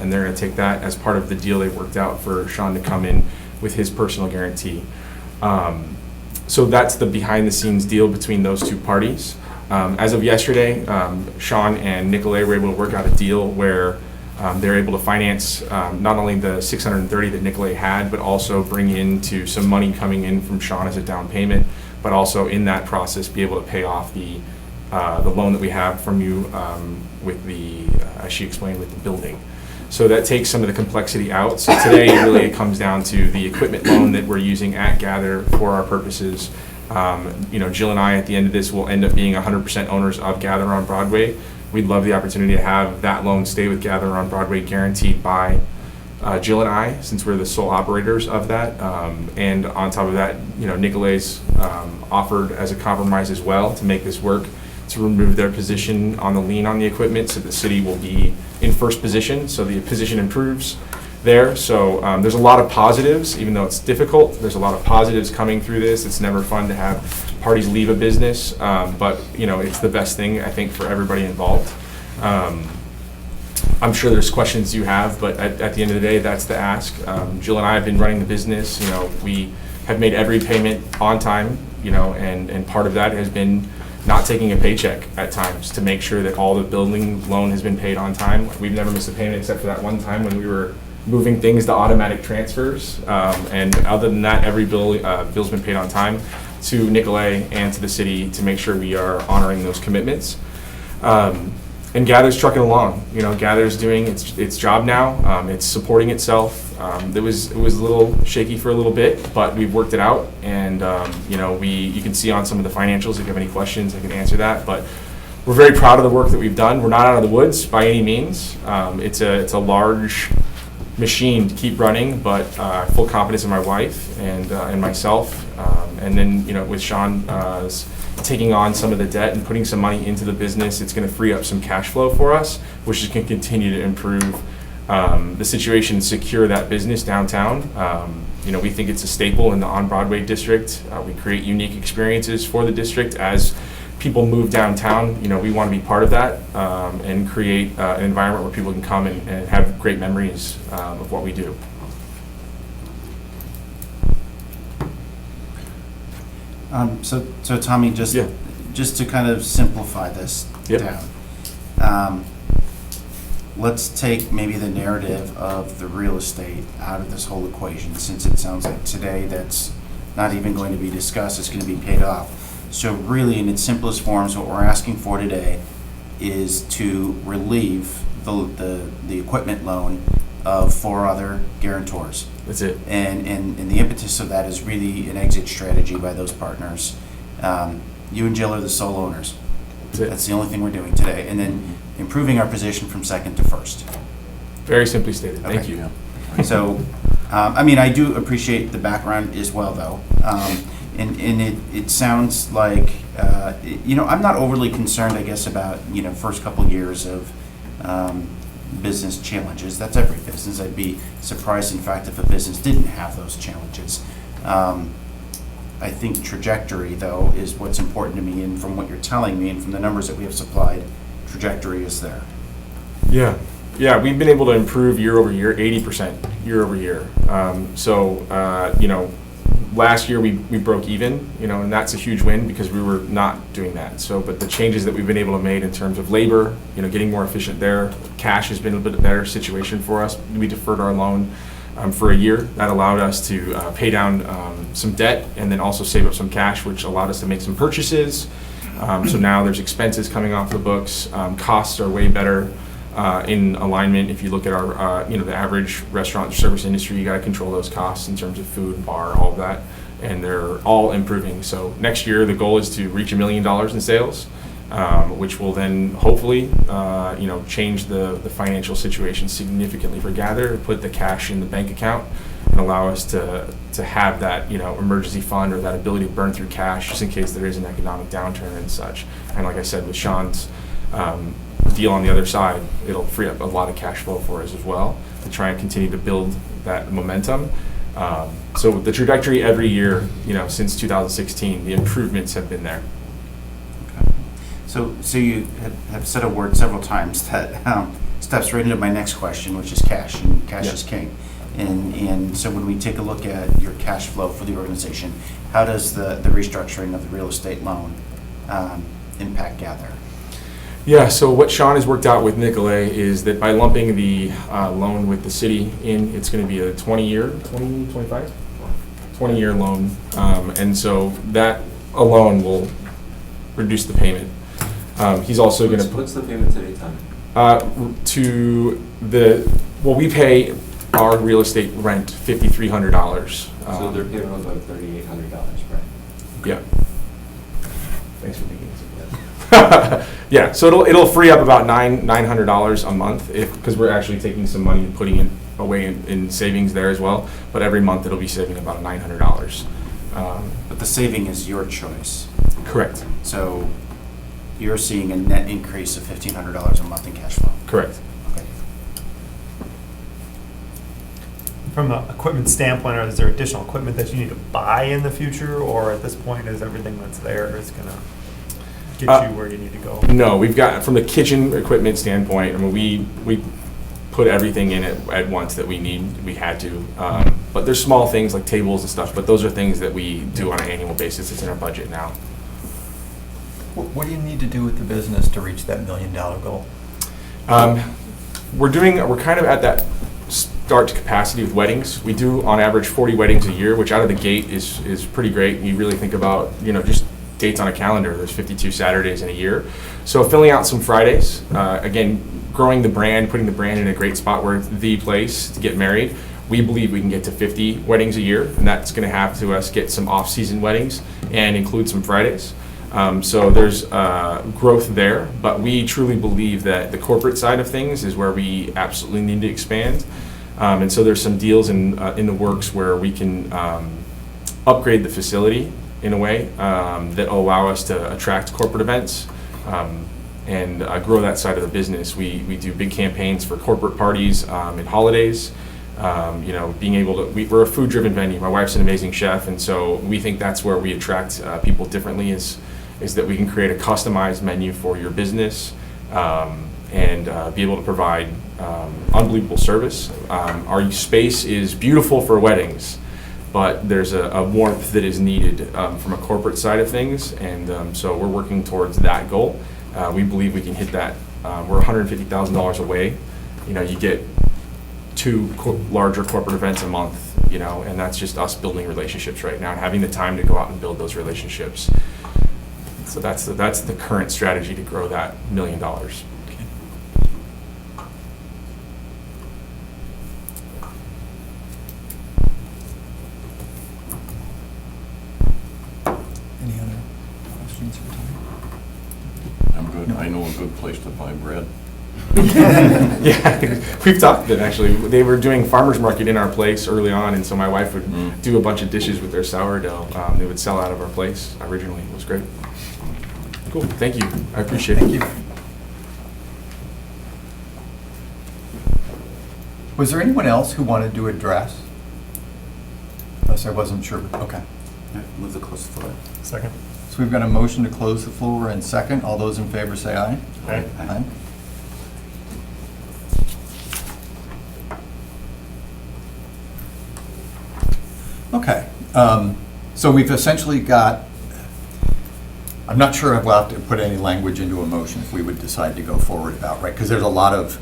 S12: and they're going to take that as part of the deal they worked out for Sean to come in with his personal guarantee. So that's the behind-the-scenes deal between those 2 parties. As of yesterday, Sean and Nicolay were able to work out a deal where they're able to finance not only the $630 that Nicolay had, but also bring into some money coming in from Sean as a down payment, but also in that process be able to pay off the loan that we have from you with the, as she explained, with the building. So that takes some of the complexity out. So today, really, it comes down to the equipment loan that we're using at Gather for our purposes. Jill and I, at the end of this, will end up being 100% owners of Gather on Broadway. We'd love the opportunity to have that loan stay with Gather on Broadway, guaranteed by Jill and I, since we're the sole operators of that. And on top of that, Nicolay's offered as a compromise as well to make this work, to remove their position on the lien on the equipment, so the city will be in first position, so the position improves there. So there's a lot of positives, even though it's difficult. There's a lot of positives coming through this. It's never fun to have parties leave a business, but it's the best thing, I think, for everybody involved. I'm sure there's questions you have, but at the end of the day, that's the ask. Jill and I have been running the business. We have made every payment on time, and part of that has been not taking a paycheck at times to make sure that all the building loan has been paid on time. We've never missed a payment except for that one time when we were moving things to automatic transfers. And other than that, every bill's been paid on time to Nicolay and to the city to make sure we are honoring those commitments. And Gather's trucking along. Gather's doing its job now. It's supporting itself. It was a little shaky for a little bit, but we've worked it out. And you can see on some of the financials. If you have any questions, I can answer that. But we're very proud of the work that we've done. We're not out of the woods by any means. It's a large machine to keep running, but full confidence in my wife and myself. And then, with Sean taking on some of the debt and putting some money into the business, it's going to free up some cash flow for us, which is going to continue to improve the situation and secure that business downtown. We think it's a staple in the on-Broadway district. We create unique experiences for the district as people move downtown. We want to be part of that and create an environment where people can come and have great memories of what we do.
S3: So Tommy, just
S12: Yeah.
S3: just to kind of simplify this
S12: Yep.
S3: down, let's take maybe the narrative of the real estate out of this whole equation, since it sounds like today that's not even going to be discussed, it's going to be paid off. So really, in its simplest forms, what we're asking for today is to relieve the equipment loan of 4 other guarantors.
S12: That's it.
S3: And the impetus of that is really an exit strategy by those partners. You and Jill are the sole owners.
S12: That's it.
S3: That's the only thing we're doing today. And then improving our position from second to first.
S12: Very simply stated. Thank
S3: Okay.
S12: you.
S3: So, I do appreciate the background as well, though. And it sounds like, I'm not overly concerned, I guess, about, first couple years of business challenges. That's every business. I'd be surprised, in fact, if a business didn't have those challenges. I think trajectory, though, is what's important to me, and from what you're telling me and from the numbers that we have supplied, trajectory is there.
S12: Yeah. Yeah, we've been able to improve year over year, 80% year over year. Last year we broke even, and that's a huge win because we were not doing that. So, but the changes that we've been able to make in terms of labor, getting more efficient there, cash has been a bit better situation for us. We deferred our loan for a year. That allowed us to pay down some debt and then also save up some cash, which allowed us to make some purchases. So now there's expenses coming off the books. Costs are way better in alignment. If you look at our, the average restaurant or service industry, you got to control those costs in terms of food, bar, all of that, and they're all improving. So next year, the goal is to reach $1 million in sales, which will then hopefully, change the financial situation significantly for Gather, put the cash in the bank account, and allow us to have that, emergency fund or that ability to burn through cash just in case there is an economic downturn and such. And like I said, with Sean's deal on the other side, it'll free up a lot of cash flow for us as well to try and continue to build that momentum. So the trajectory every year, since 2016, the improvements have been there.
S3: Okay. So you have said a word several times that steps right into my next question, which is cash, and cash is king. And so when we take a look at your cash flow for the organization, how does the restructuring of the real estate loan impact Gather?
S12: Yeah, so what Sean has worked out with Nicolay is that by lumping the loan with the city in, it's going to be a 20-year loan. And so that alone will reduce the payment. He's also going to...
S9: What's the payment today, Tom?
S12: We pay our real estate rent $5,300.
S9: So they're paying about $3,800, right?
S12: Yeah. Thanks for making it. Yeah, so it'll free up about $900 a month because we're actually taking some money and putting it away in savings there as well. But every month it'll be saving about $900.
S3: But the saving is your choice.
S12: Correct.
S3: So you're seeing a net increase of $1,500 a month in cash flow.
S12: Correct.
S3: Okay.
S6: From an equipment standpoint, is there additional equipment that you need to buy in the future, or at this point is everything that's there is going to get you where you need to go?
S12: No, we've got, from the kitchen equipment standpoint, we put everything in it at once that we had to. But there's small things like tables and stuff, but those are things that we do on an annual basis. It's in our budget now.
S1: What do you need to do with the business to reach that $1 million goal?
S12: We're kind of at that start to capacity with weddings. We do on average 40 weddings a year, which out of the gate is pretty great. You really think about, just dates on a calendar. There's 52 Saturdays in a year. So filling out some Fridays, again, growing the brand, putting the brand in a great spot where it's the place to get married. We believe we can get to 50 weddings a year, and that's going to have to us get some off-season weddings and include some Fridays. So there's growth there, but we truly believe that the corporate side of things is where we absolutely need to expand. And so there's some deals in the works where we can upgrade the facility in a way that will allow us to attract corporate events and grow that side of the business. We do big campaigns for corporate parties and holidays. Being able to, we're a food-driven venue. My wife's an amazing chef, and so we think that's where we attract people differently is that we can create a customized menu for your business and be able to provide unbelievable service. Our space is beautiful for weddings, but there's a warmth that is needed from a corporate side of things, and so we're working towards that goal. We believe we can hit that. We're $150,000 away. You get 2 larger corporate events a month, and that's just us building relationships right now and having the time to go out and build those relationships. So that's the current strategy to grow that $1 million.
S1: Any other questions for Tom?
S7: I'm good. I know a good place to buy bread.
S12: Yeah, we've talked about it actually. They were doing farmers market in our place early on, and so my wife would do a bunch of dishes with their sourdough. They would sell out of our place originally. It was great. Cool. Thank you. I appreciate it.
S1: Thank you. Was there anyone else who wanted to address? Unless I wasn't sure. Okay.
S3: Move to close the floor.
S6: Second.
S1: So we've got a motion to close the floor and second. All those in favor say aye.
S6: Aye.
S1: Aye. Okay. So we've essentially got, I'm not sure if we'll have to put any language into a motion if we would decide to go forward about, right? Because there's a lot of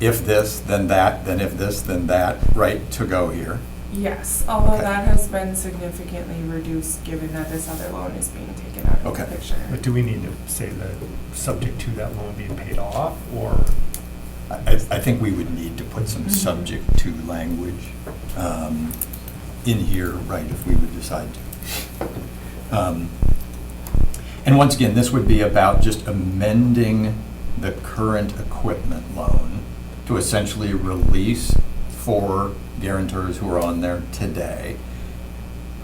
S1: if this, then that, then if this, then that, right, to go here.
S10: Yes, although
S1: Okay.
S10: that has been significantly reduced given that this other loan is being taken out of
S1: Okay.
S10: the picture.
S6: But do we need to say that subject to that loan being paid off, or?
S1: I think we would need to put some subject to language in here, right, if we would decide to. And once again, this would be about just amending the current equipment loan to essentially release 4 guarantors who are on there today.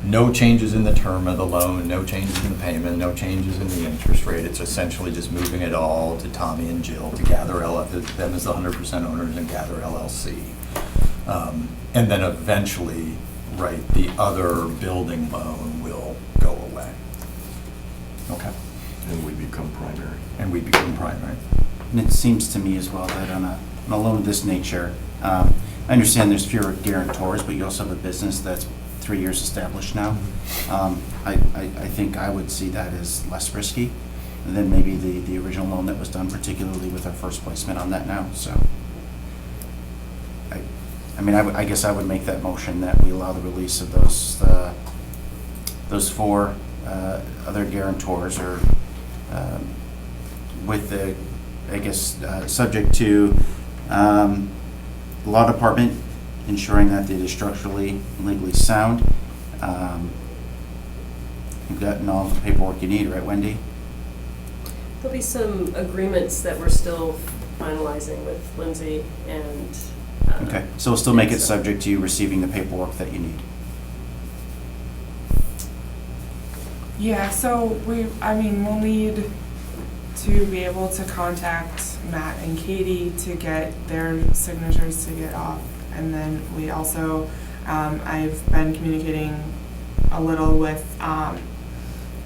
S1: No changes in the term of the loan, no changes in the payment, no changes in the interest rate. It's essentially just moving it all to Tommy and Jill to Gather them as the 100% owners and Gather LLC. And then eventually, right, the other building loan will go away. Okay.
S7: And we become primary.
S1: And we become primary.
S3: And it seems to me as well that on a loan of this nature, I understand there's fewer guarantors, but you also have a business that's 3 years established now. I think I would see that as less risky than maybe the original loan that was done, particularly with our first placement on that now. So, I guess I would make that motion that we allow the release of those 4 other guarantors, or with the, subject to law department ensuring that it is structurally and legally sound. You've gotten all the paperwork you need, right, Wendy?
S4: There'll be some agreements that we're still finalizing with Lindsay and.
S3: Okay, so we'll still make it subject to you receiving the paperwork that you need.
S10: Yeah, so we'll need to be able to contact Matt and Katie to get their signatures to get off. And then we also, I've been communicating a little with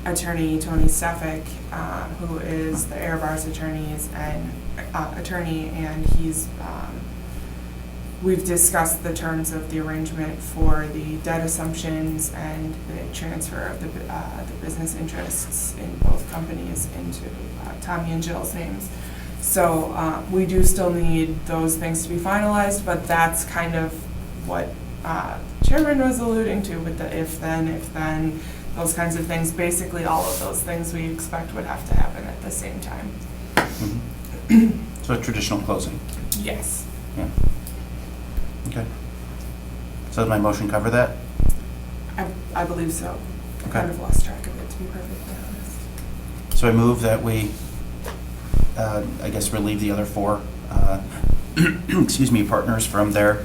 S10: attorney Tony Stefik, who is the Air Bars attorney, and he's, we've discussed the terms of the arrangement for the debt assumptions and the transfer of the business interests in both companies into Tommy and Jill's names. So we do still need those things to be finalized, but that's kind of what Chairman was alluding to with the if then, those kinds of things. Basically, all of those things we expect would have to happen at the same time.
S3: Mm-hmm. So a traditional closing?
S10: Yes.
S3: Yeah. Okay. So does my motion cover that?
S10: I believe so. I
S3: Okay.
S10: kind of lost track of it, to be perfectly honest.
S3: So I move that we, relieve the other 4, partners from their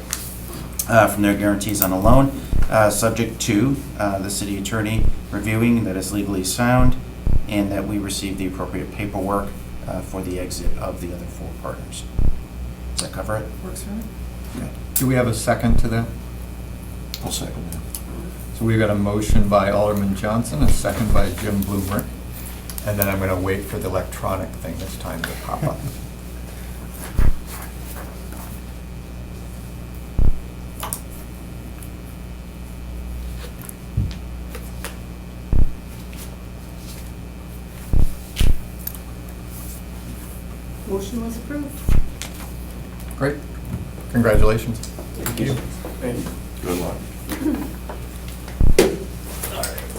S3: from their guarantees on the loan, subject to the city attorney reviewing that is legally sound and that we receive the appropriate paperwork for the exit of the other 4 partners. Does that cover it?
S10: Works for me.
S3: Okay.
S1: Do we have a second to that?
S7: I'll second that.
S1: So we've got a motion by Alderman Johnson, a second by Jim Bloomer. And then I'm going to wait for the electronic thing this time to pop up.
S13: Motion was approved.
S1: Great. Congratulations.
S11: Thank you. Thank you.
S7: Good luck.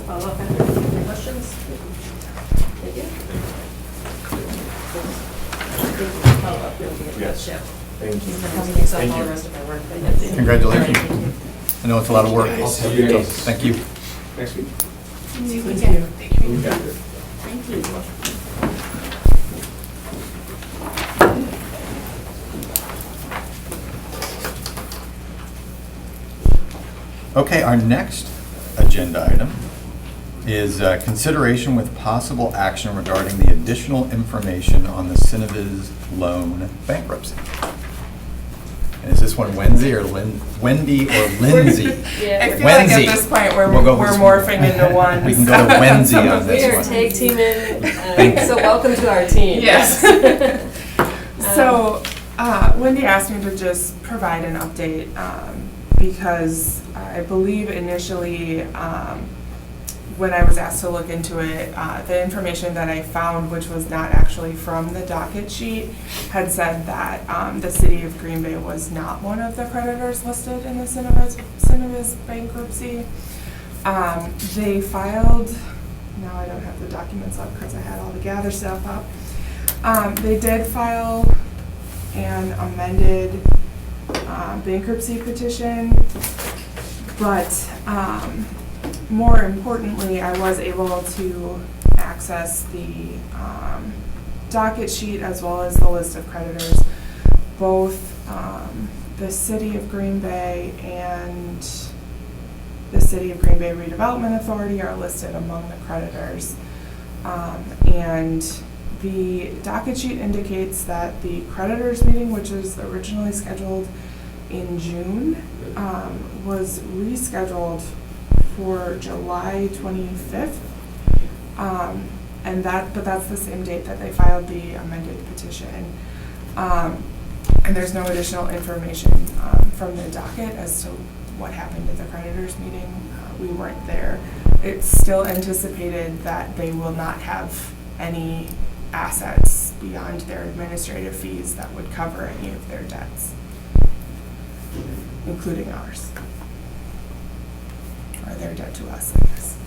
S13: Follow up after any questions? Thank you. Follow up, you'll get
S11: Yes.
S13: Jeff.
S11: Thank you.
S13: He's been helping us out
S11: Thank
S13: all
S11: you.
S13: the rest of our work. but yes.
S1: Congratulations.
S13: Thank you.
S1: I know it's a lot of work.
S11: I'll see you guys.
S1: Thank you.
S11: Next week.
S13: Thank you.
S11: You got it.
S13: Thank you.
S1: Okay, our next agenda item is consideration with possible action regarding the additional information on the Cineviz loan bankruptcy. And is this one Wendy or Wendy or Lindsay?
S10: I feel like at this point, we're morphing into one.
S1: We can go to Wendy on
S4: We
S1: this
S4: are
S1: one.
S4: tag teaming,
S1: Thank you.
S4: so welcome to our team.
S10: Yes. So, Wendy asked me to just provide an update, because I believe initially, when I was asked to look into it, the information that I found, which was not actually from the docket sheet, had said that the city of Green Bay was not one of the creditors listed in the Cineviz bankruptcy. They filed, now I don't have the documents up because I had all the gather stuff up. They did file an amended bankruptcy petition, but more importantly, I was able to access the docket sheet as well as the list of creditors. Both the City of Green Bay and the City of Green Bay Redevelopment Authority are listed among the creditors. And the docket sheet indicates that the creditors meeting, which was originally scheduled in June, was rescheduled for July 25th. But that's the same date that they filed the amended petition. And there's no additional information from the docket as to what happened at the creditors meeting. We weren't there. It's still anticipated that they will not have any assets beyond their administrative fees that would cover any of their debts, including ours. Or their debt to us, I guess.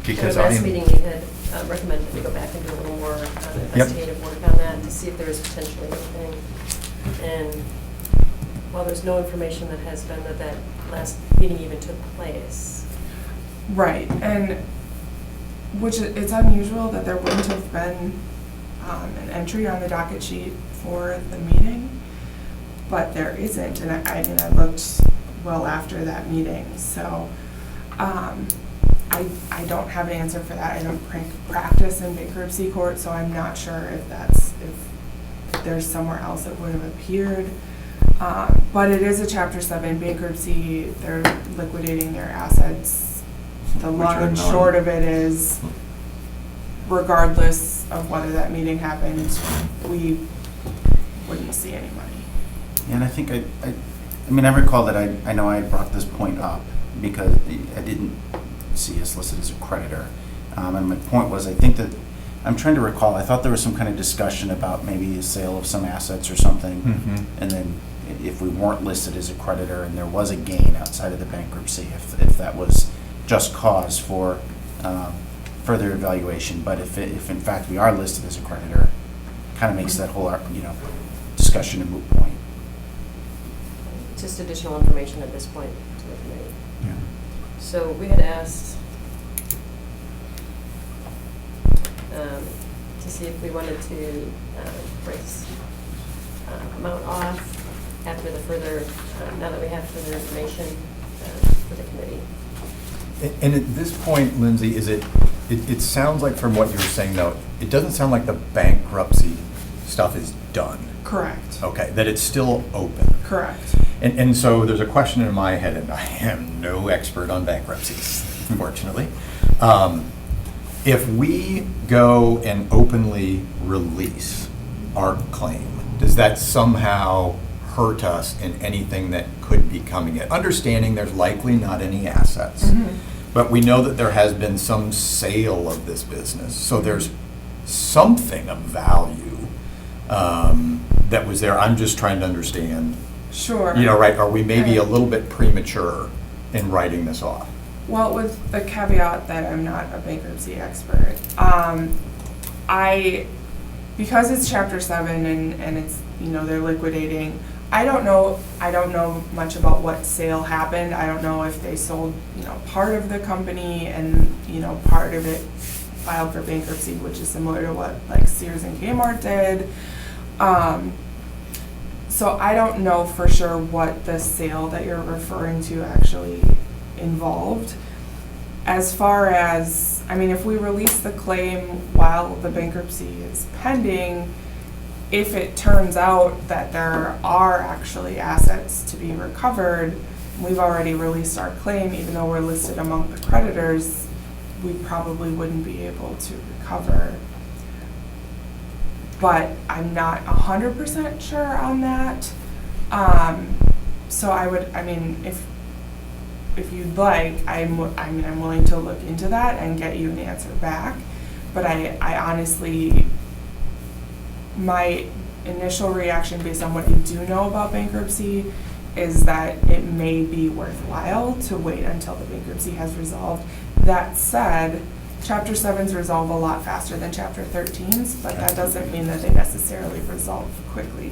S1: Because
S4: At our
S1: I
S4: last
S1: am-
S4: meeting, we had recommended we go back and do a little more investigative work on that to see if there is potentially anything. And while there's no information that has been that last meeting even took place.
S10: Right, and which it's unusual that there wouldn't have been an entry on the docket sheet for the meeting, but there isn't, and I mean, I looked well after that meeting, so I don't have an answer for that. I don't practice in bankruptcy court, so I'm not sure if there's somewhere else it would have appeared. But it is a Chapter 7 bankruptcy. They're liquidating their assets. The
S7: Which
S10: long
S7: are
S10: and
S7: none.
S10: short of it is, regardless of whether that meeting happened, we wouldn't see any money.
S3: And I think I mean, I recall that I know I brought this point up because I didn't see us listed as a creditor. And my point was, I think that, I'm trying to recall, I thought there was some kind of discussion about maybe a sale of some assets or something.
S1: Mhm.
S3: And then if we weren't listed as a creditor and there was a gain outside of the bankruptcy, if that was just cause for further evaluation. But if in fact we are listed as a creditor, kind of makes that whole, discussion a moot point.
S4: Just additional information at this point to the committee.
S1: Yeah.
S4: So we had asked to see if we wanted to break this amount off
S13: after the further, now that we have further information for the committee.
S1: And at this point, Lindsay, it sounds like from what you were saying, though, it doesn't sound like the bankruptcy stuff is done.
S10: Correct.
S1: Okay, that it's still open.
S10: Correct.
S1: And so there's a question in my head, and I am no expert on bankruptcies, unfortunately. If we go and openly release our claim, does that somehow hurt us in anything that could be coming in? Understanding there's likely not any assets,
S10: Mhm.
S1: but we know that there has been some sale of this business, so there's something of value that was there. I'm just trying to understand.
S10: Sure.
S1: You know, right, are we maybe a
S10: Right.
S1: little bit premature in writing this off?
S10: Well, with the caveat that I'm not a bankruptcy expert, because it's Chapter 7 and it's, they're liquidating, I don't know much about what sale happened. I don't know if they sold, part of the company and, part of it filed for bankruptcy, which is similar to what like Sears and Kmart did. So I don't know for sure what the sale that you're referring to actually involved. As far as, if we release the claim while the bankruptcy is pending, if it turns out that there are actually assets to be recovered, we've already released our claim, even though we're listed among the creditors, we probably wouldn't be able to recover. But I'm not 100% sure on that. So I would, if you'd like, I'm willing to look into that and get you an answer back. But I honestly, my initial reaction based on what I do know about bankruptcy is that it may be worthwhile to wait until the bankruptcy has resolved. That said, Chapter 7s resolve a lot faster than Chapter 13s, but that doesn't mean that they necessarily resolve quickly.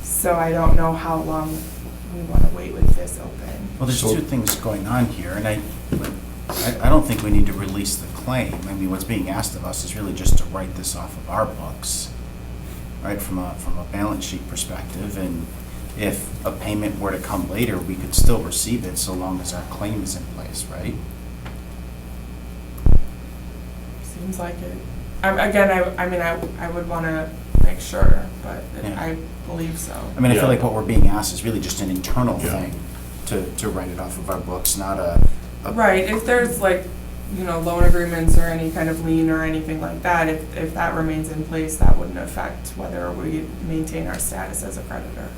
S10: So I don't know how long we want to wait with this open.
S3: Well, there's two things going on here, and I don't think we need to release the claim. What's being asked of us is really just to write this off of our books, right, from a balance sheet perspective. And if a payment were to come later, we could still receive it so long as our claim is in place, right?
S10: Seems like it. Again, I would want to make sure, but
S3: Yeah.
S10: I believe so.
S3: I feel
S7: Yeah.
S3: like what we're being asked is really just an internal
S7: Yeah.
S3: thing to write it off of our books, not a
S10: Right, if there's loan agreements or any kind of lien or anything like that, if that remains in place, that wouldn't affect whether we maintain our status as a creditor.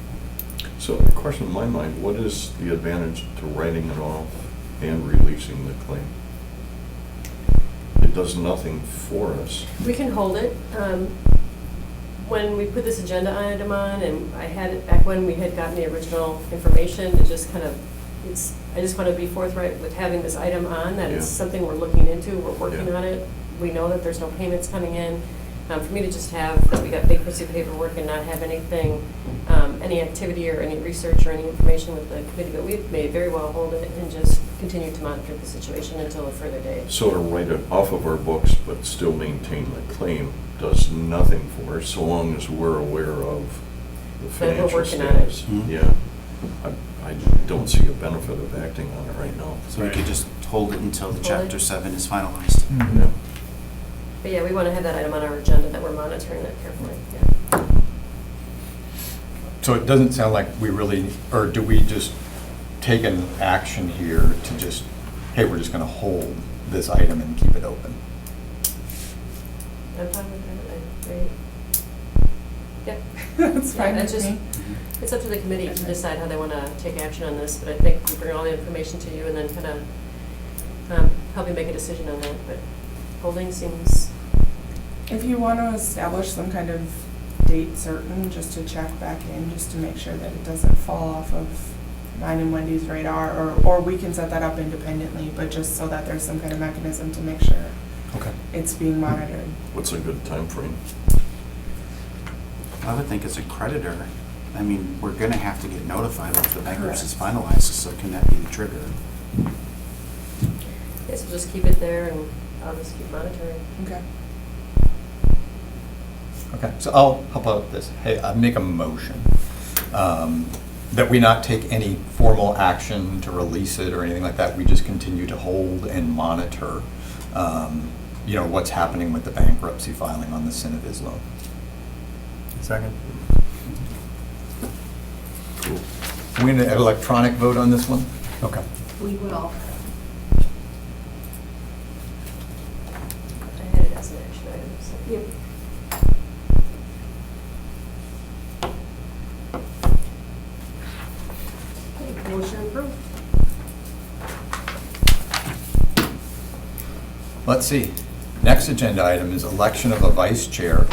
S7: So a question in my mind, what is the advantage to writing it off and releasing the claim? It does nothing for us.
S13: We can hold it. When we put this agenda item on, and I had it back when we had gotten the original information, it just kind of, I just want to be forthright with having this item on, that it's
S7: Yeah.
S13: something we're looking into, we're working
S7: Yeah.
S13: on it. We know that there's no payments coming in. For me to just have that we got bankruptcy paperwork and not have anything, any activity or any research or any information with the committee, but we may very well hold it and just continue to monitor the situation until a further date.
S7: So to write it off of our books but still maintain the claim does nothing for us so long as we're aware of the
S13: That we're
S7: financial
S13: working on it.
S7: status.
S3: Mhm.
S7: Yeah. I don't see a benefit of acting on it right now.
S3: So we could just hold it until the
S13: Hold
S3: Chapter
S13: it.
S3: 7 is finalized.
S1: Mm-hmm.
S7: Yeah.
S13: But yeah, we want to have that item on our agenda, that we're monitoring that carefully, yeah.
S1: So it doesn't sound like we really, or do we just take an action here to just, hey, we're just going to hold this item and keep it open?
S13: I'm fine with that, I agree. Yep.
S10: That's
S13: Yeah,
S10: fine
S13: that's
S10: with
S13: just-
S10: me.
S13: It's up to the committee to decide how they want to take action on this, but I think we bring all the information to you and then kind of help you make a decision on that, but holding seems,
S10: If you want to establish some kind of date certain, just to check back in, just to make sure that it doesn't fall off of mine and Wendy's radar, or we can set that up independently, but just so that there's some kind of mechanism to make sure
S1: Okay.
S10: it's being monitored.
S7: What's a good time frame?
S3: I would think as a creditor, we're going to have to get notified if the bankruptcy is finalized, so can that be the trigger?
S13: yes, we'll just keep it there and I'll just keep monitoring.
S10: Okay.
S1: Okay, so I'll help out with this. Hey, I make a motion that we not take any formal action to release it or anything like that. We just continue to hold and monitor, what's happening with the bankruptcy filing on the Cineviz loan.
S6: Second.
S1: Cool. Are we going to electronic vote on this one? Okay.
S13: We will. I had it as an action item, so. Yep. Motion approved.
S1: Let's see. Next agenda item is election of a vice chair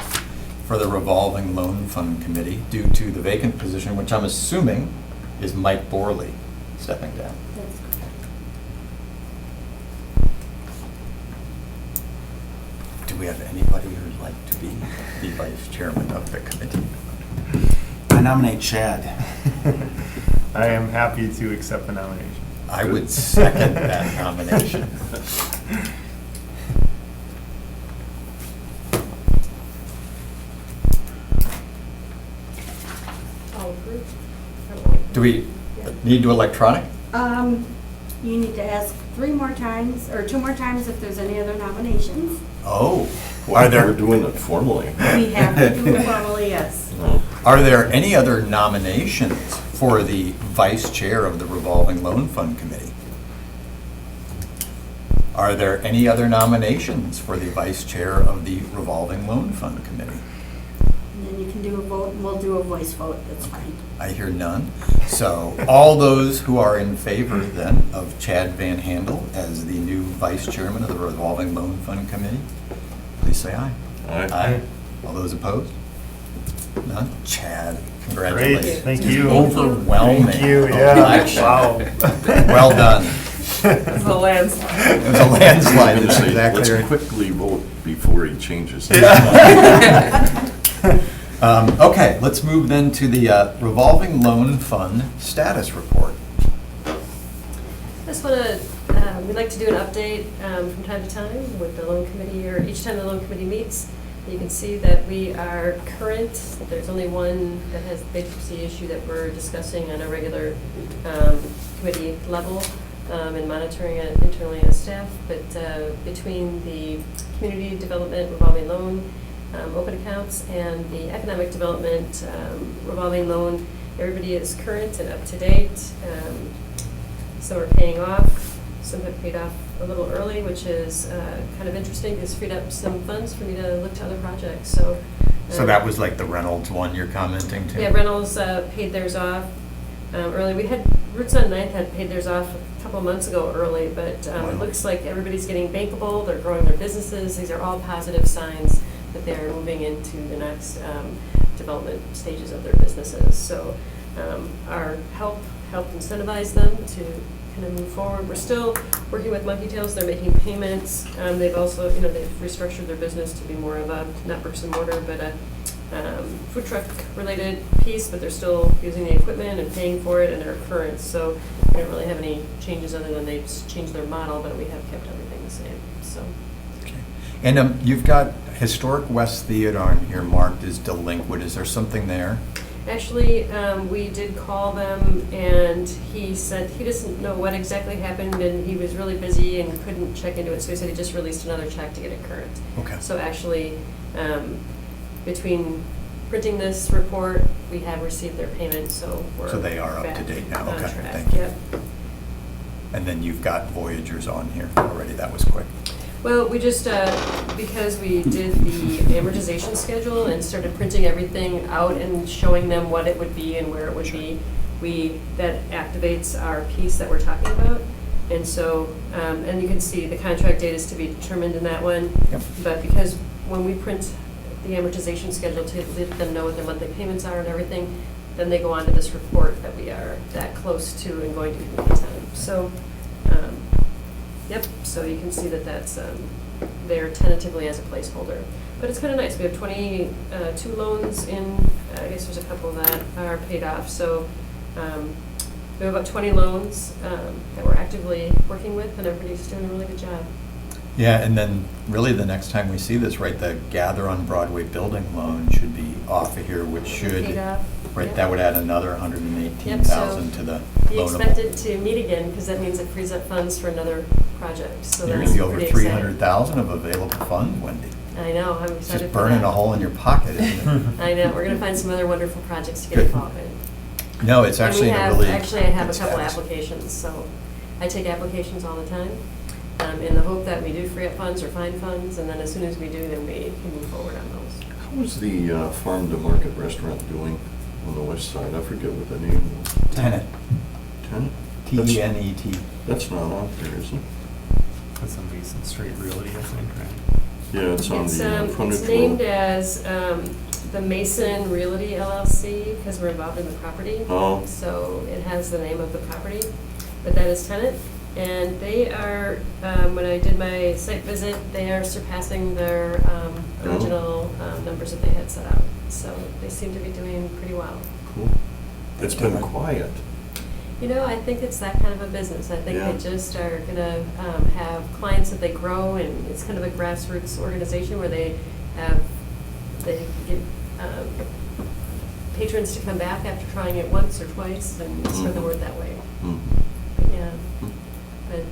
S1: for the Revolving Loan Fund Committee due to the vacant position, which I'm assuming is Mike Borley stepping down.
S13: That's correct.
S1: Do we have anybody who'd like to be the vice chairman of the committee?
S3: I nominate Chad.
S6: I am happy to accept the nomination.
S1: I would second that nomination.
S13: All approved?
S1: Do we need to electronic?
S14: You need to ask 3 more times, or 2 more times if there's any other nominations.
S1: Oh,
S7: Well, we're doing it formally.
S14: We have to do it formally, yes.
S7: No.
S1: are there any other nominations for the vice chair of the Revolving Loan Fund Committee? Are there any other nominations for the vice chair of the Revolving Loan Fund Committee?
S14: And then you can do a vote, and we'll do a voice vote, that's fine.
S1: I hear none. So all those who are in favor then of Chad Van Handel as the new vice chairman of the Revolving Loan Fund Committee, please say aye.
S7: Aye.
S1: All those opposed? None? Chad, congratulations.
S6: Great, thank you.
S1: Overwhelming.
S6: Thank you, yeah,
S1: election.
S6: wow.
S1: Well done.
S13: It's a landslide.
S1: It was a landslide,
S7: I'm
S1: that's
S7: gonna say,
S1: exactly
S7: let's
S1: right.
S7: quickly vote before he changes.
S1: Okay, let's move then to the Revolving Loan Fund status report.
S13: Just want to, we'd like to do an update from time to time with the loan committee, or each time the loan committee meets. You can see that we are current. There's only one that has the bankruptcy issue that we're discussing on a regular committee level and monitoring it internally as staff. But between the community development revolving loan open accounts and the economic development revolving loan, everybody is current and up to date. Some are paying off, some have paid off a little early, which is kind of interesting because freed up some funds for me to look to other projects. So
S1: that was like the Reynolds one you're commenting to?
S13: Yeah, Reynolds paid theirs off early. We had, Roots on 9th had paid theirs off a couple of months ago early, but it looks like everybody's getting bankable, they're growing their businesses. These are all positive signs that they're moving into the next development stages of their businesses. So our helped incentivize them to kind of move forward. We're still working with Monkey Tails. They're making payments. They've also, they've restructured their business to be more of a, not bricks and mortar, but a food truck related piece, but they're still using the equipment and paying for it, and they're current. So we don't really have any changes other than they've changed their model, but we have kept everything the same. So.
S1: Okay. And you've got Historic West Theater on here marked as delinquent. Is there something there?
S13: Actually, we did call them, and he said he doesn't know what exactly happened, and he was really busy and couldn't check into it, so he said he just released another check to get it current.
S1: Okay.
S13: So actually, between printing this report, we have received their payment, so we're
S1: So they are up
S13: back
S1: to date now.
S13: on
S1: Okay,
S13: track.
S1: thank you.
S13: Yep.
S1: And then you've got Voyagers on here already. That was quick.
S13: Well, we just, because we did the amortization schedule and started printing everything out and showing them what it would be and where it would be, that activates our piece that we're talking about. And so, and you can see the contract date is to be determined in that one.
S1: Yep.
S13: But because when we print the amortization schedule to let them know what their monthly payments are and everything, then they go on to this report that we are that close to and going to be on time. So, yep, so you can see that that's there tentatively as a placeholder. But it's kind of nice. We have 22 loans in, I guess there's a couple that are paid off. So we have about 20 loans that we're actively working with, and everybody's doing a really good job.
S1: Yeah, and then really the next time we see this, right, the Gather on Broadway building loan should be off of here, which should,
S4: Paid off.
S1: right,
S4: Yep.
S1: that would add another
S4: Yep,
S1: 118,000
S4: so
S1: to the
S4: Be
S1: loanable.
S4: expected to meet again, because that means it frees up funds for another project, so
S1: You're
S4: that's
S1: gonna be over
S4: pretty exciting.
S1: 300,000 of available funds, Wendy.
S4: I know, I'm
S1: It's
S4: excited
S1: just
S4: for
S1: burning
S4: that.
S1: a hole in your pocket, isn't it?
S4: I know, we're gonna find some other wonderful projects to get
S1: Good.
S4: involved in.
S1: No, it's actually in a really
S4: Actually, I have a
S1: good
S4: couple
S1: status.
S4: applications, so I take applications all the time, in the hope that we do free up funds or find funds, and then as soon as we do, then we can move forward on those.
S7: How is the Farm to Market restaurant doing on the west side? I forget what the name was.
S1: Tenet,
S7: Tenant?
S1: T-E-N-E-T.
S7: That's not out there, is it?
S6: That's on Mason Street Realty, I think, right?
S7: Yeah, it's on the frontage
S4: It's named
S7: road.
S4: as the Mason Realty LLC, because we're involved in the property.
S7: Oh.
S4: So it has the name of the property, but that is tenant. And they are, when I did my site visit, they are surpassing their original numbers that they had set out. So they seem to be doing pretty well.
S7: Cool. It's been quiet.
S4: You know, I think it's that kind of a business. I think
S7: Yeah.
S4: they just are gonna have clients that they grow, and it's kind of a grassroots organization where they get patrons to come back after trying it once or twice and spread the word that way.
S7: Mm.
S4: But yeah, but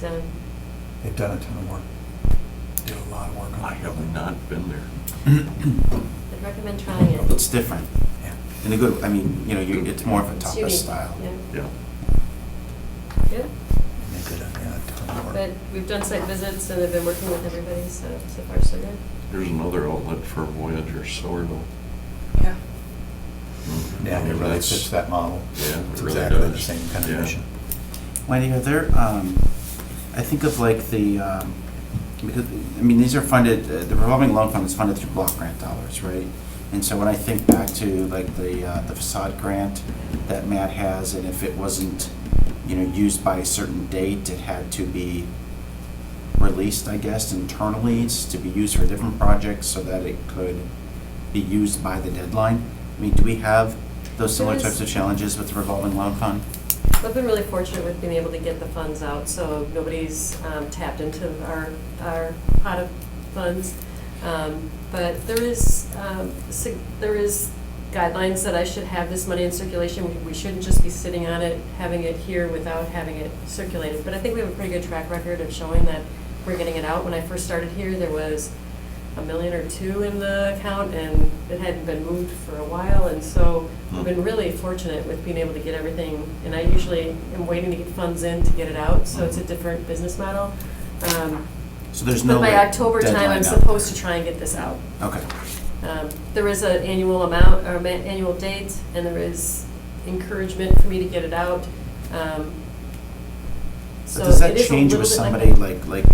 S1: They've done a ton of work. Did a lot of work on
S7: I
S1: it.
S7: have not been there.
S4: I'd recommend trying it.
S3: It's different.
S1: Yeah.
S3: In a good, I mean, you know, it's more of a
S4: It's
S3: tapas
S4: unique,
S3: style.
S4: Yeah.
S7: Yeah.
S4: Yeah.
S1: They did a ton of work.
S4: But we've done site visits and I've been working with everybody, so far so good.
S7: There's another outlet for Voyager Sourdough.
S10: Yeah.
S7: Mm.
S1: Yeah, it really
S7: That's-
S1: fits that model.
S7: Yeah, it
S1: It's
S7: really
S1: exactly the
S7: does.
S1: same kind of
S7: Yeah.
S1: mission.
S3: Wendy, are there, I think of like the, because, I mean, these are funded, the revolving loan fund is funded through block grant dollars, right? And so when I think back to like the facade grant that Matt has, and if it wasn't, you know, used by a certain date, it had to be released, I guess, internally to be used for different projects so that it could be used by the deadline. I mean, do we have those similar
S4: There's-
S3: types of challenges with the revolving loan fund?
S4: I've been really fortunate with being able to get the funds out, so nobody's tapped into our pot of funds. But there is guidelines that I should have this money in circulation. We shouldn't just be sitting on it, having it here without having it circulated. But I think we have a pretty good track record of showing that we're getting it out. When I first started here, there was $1 million or $2 million in the account, and it hadn't been moved for a while, and so I've been really fortunate with being able to get everything, and I usually am waiting to get funds in to get it out, so it's a different business model.
S3: So there's no
S4: But by
S3: like,
S4: October time,
S3: deadline
S4: I'm
S3: out
S4: supposed
S3: there.
S4: to try and get this out.
S3: Okay.
S4: There is an annual amount, or annual date, and there is encouragement for me to get it out.
S3: But
S4: So
S3: does that
S4: it is a
S3: change
S4: little
S3: with
S4: bit
S3: somebody
S4: that.
S3: like,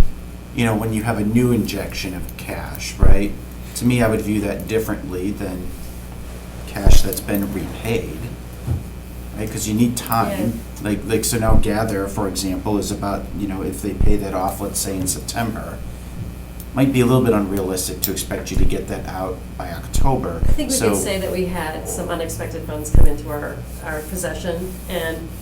S3: you know, when you have a new injection of cash, right? To me, I would view that differently than cash that's been repaid, right? Because you need time. Like, so now Gather, for example, is about, you know, if they pay that off, let's say in September, might be a little bit unrealistic to expect you to get that out by October.
S4: I think we
S3: So-
S4: could say that we had some unexpected funds come into our possession,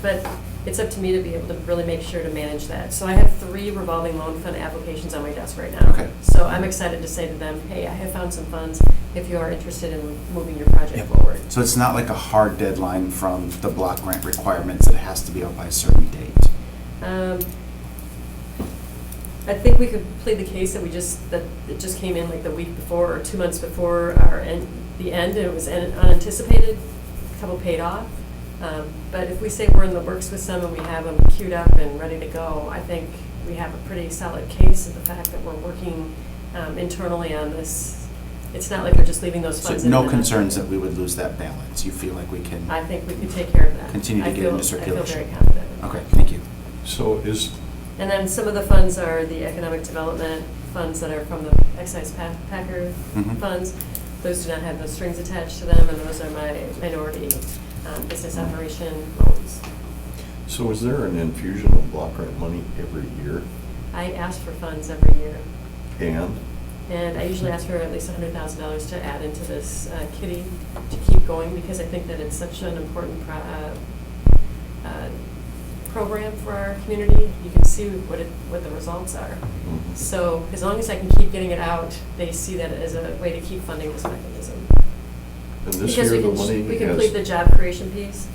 S4: but it's up to me to be able to really make sure to manage that. So I have 3 revolving loan fund applications on my desk right now.
S3: Okay.
S4: So I'm excited to say to them, hey, I have found some funds if you are interested in moving your project
S1: Yep.
S4: forward.
S3: So it's not like a hard deadline from the block grant requirements that it has to be out by a certain date.
S4: I think we could plead the case that it just came in like the week before or 2 months before the end, and it was unanticipated, a couple paid off. But if we say we're in the works with some and we have them queued up and ready to go, I think we have a pretty solid case of the fact that we're working internally on this. It's not like we're just leaving those
S3: So
S4: funds in.
S3: no
S4: and
S3: concerns that we would lose that balance? You feel like we can?
S4: I think we could take care of that.
S3: Continue to
S4: I
S3: get
S4: feel-
S3: into circulation.
S4: I feel very confident.
S3: Okay, thank you.
S7: So is,
S4: And then some of the funds are the economic development funds that are from the excise packer
S3: Mhm.
S4: funds. Those do not have those strings attached to them, and those are my minority business operation loans.
S7: so is there an infusion of block grant money every year?
S4: I ask for funds every year,
S7: And
S4: and I usually ask for at least $100,000 to add into this kitty to keep going, because I think that it's such an important
S13: program for our community, you can see what the results are.
S7: Mhm.
S13: So as long as I can keep getting it out, they see that as a way to keep funding this mechanism.
S7: And this
S13: Because
S7: year,
S13: we
S7: the money
S13: can, we
S7: has-
S13: complete the job creation piece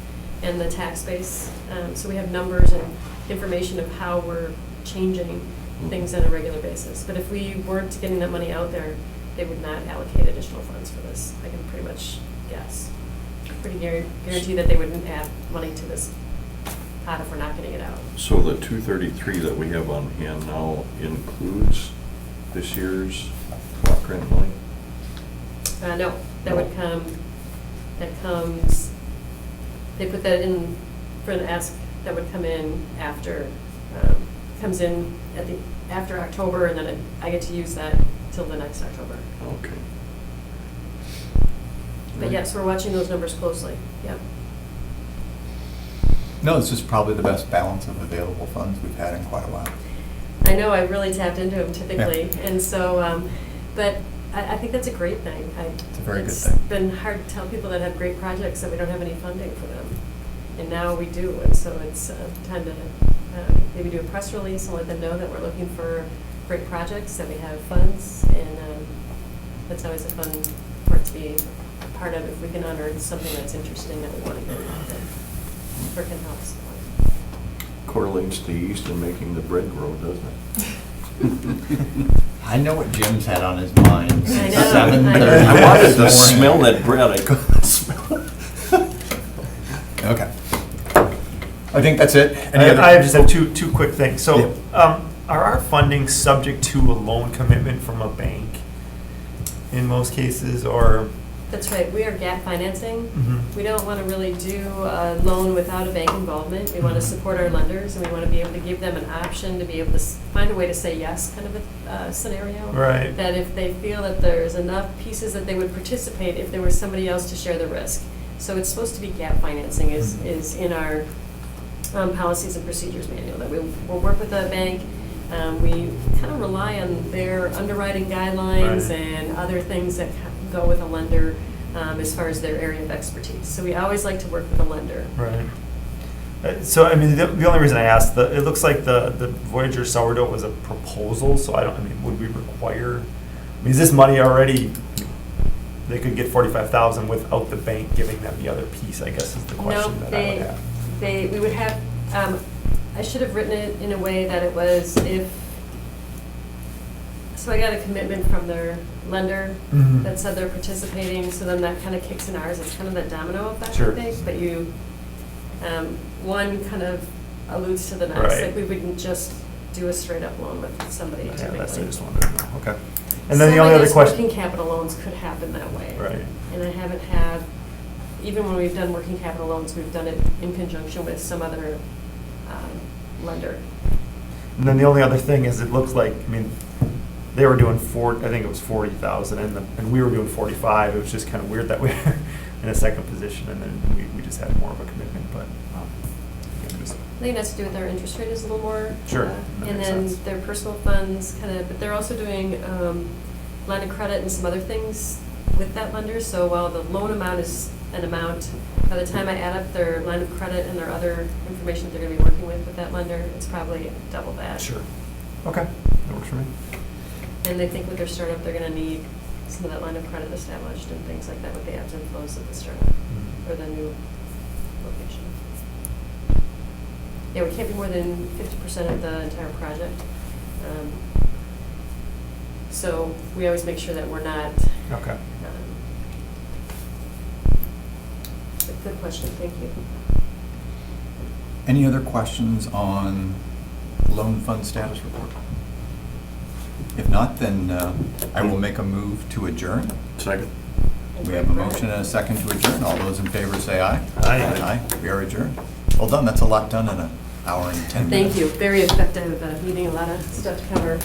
S13: and the tax base. So we have numbers and information of how we're changing things on a regular basis. But if we weren't getting that money out there, they would not allocate additional funds for this. I can pretty much guess. Pretty guarantee that they wouldn't add money to this pot if we're not getting it out.
S7: So the 233 that we have on hand now includes this year's block grant money?
S13: No, that would come, that comes, they put that in for an ask that would come in after, comes in at the, after October, and then I get to use that till the next October.
S7: Okay.
S13: But yes, we're watching those numbers closely, yep.
S1: No, this is probably the best balance of available funds we've had in quite a while.
S13: I know, I really tapped into them typically, and so, but I think that's a great thing.
S1: It's a very good
S13: It's
S1: thing.
S13: been hard to tell people that have great projects that we don't have any funding for them, and now we do, and so it's time to maybe do a press release and let them know that we're looking for great projects, that we have funds, and that's always a fun part to be a part of if we can honor something that's interesting that we want to get involved in, or can help us.
S7: Correlates to yeast in making the bread grow, doesn't it?
S1: I know what Jim's had on his mind.
S13: I know,
S1: 7:30
S7: I wanted
S1: this
S7: to
S1: morning.
S7: smell that bread, I couldn't smell it.
S1: Okay. I think that's it. Any other-
S6: I just have two quick things. So,
S1: Yeah.
S6: are our funding subject to a loan commitment from a bank in most cases, or?
S13: That's right, we are gap financing.
S6: Mhm.
S13: We don't want to really do a loan without a bank involvement. We want to support our lenders, and we want to be able to give them an option to be able to find a way to say yes kind of a scenario.
S6: Right.
S13: That if they feel that there's enough pieces that they would participate if there was somebody else to share the risk. So it's supposed to be gap financing is in our policies and procedures manual, that we'll work with the bank. We kind of rely on their underwriting guidelines
S6: Right.
S13: and other things that go with a lender as far as their area of expertise. So we always like to work with a lender.
S6: Right. So, I mean, the only reason I asked, it looks like the Voyager Sourdough was a proposal, so I mean, would we require, I mean, is this money already, they could get 45,000 without the bank giving them the other piece, I guess is the
S13: No,
S6: question that I would have.
S13: we would have, I should have written it in a way that it was so I got a commitment from their lender
S6: Mhm.
S13: that said they're participating, so then that kind of kicks in ours. It's kind of that domino effect,
S6: Sure.
S13: I think. But one kind of alludes to the next.
S6: Right.
S13: Like we wouldn't just do a straight up loan with somebody
S6: Yeah,
S13: typically.
S6: that's, I just wanted to know, okay. And then the only other
S13: Some
S6: question.
S13: working capital loans could happen that way.
S6: Right.
S13: And I haven't had, even when we've done working capital loans, we've done it in conjunction with some other lender.
S6: And then the only other thing is, it looks like, I mean, they were doing I think it was 40,000, and we were doing 45. It was just kind of weird that we were in a second position, and then we just had more of a commitment, but, again, just,
S13: I think it has to do with their interest rate is a little more.
S6: Sure, that
S13: And
S6: makes
S13: then
S6: sense.
S13: their personal funds kind of, but they're also doing line of credit and some other things with that lender. So while the loan amount is an amount, by the time I add up their line of credit and their other information that they're going to be working with that lender, it's probably double that.
S6: sure. Okay, that works for me.
S13: And they think with their startup, they're going to need some of that line of credit established and things like that with the ebbs and flows of the startup or the new location. Yeah, we can't be more than 50% of the entire project. So we always make sure that we're not.
S6: Okay.
S13: Good question, thank you.
S1: Any other questions on loan fund status report? If not, then I will make a move to adjourn.
S7: Second.
S1: We have a motion and a second to adjourn. All those in favor say aye.
S6: Aye.
S1: Aye. We are adjourned. Well done. That's a lot done in an hour and 10 minutes.
S13: Thank you, very effective meeting, a lot of stuff to cover.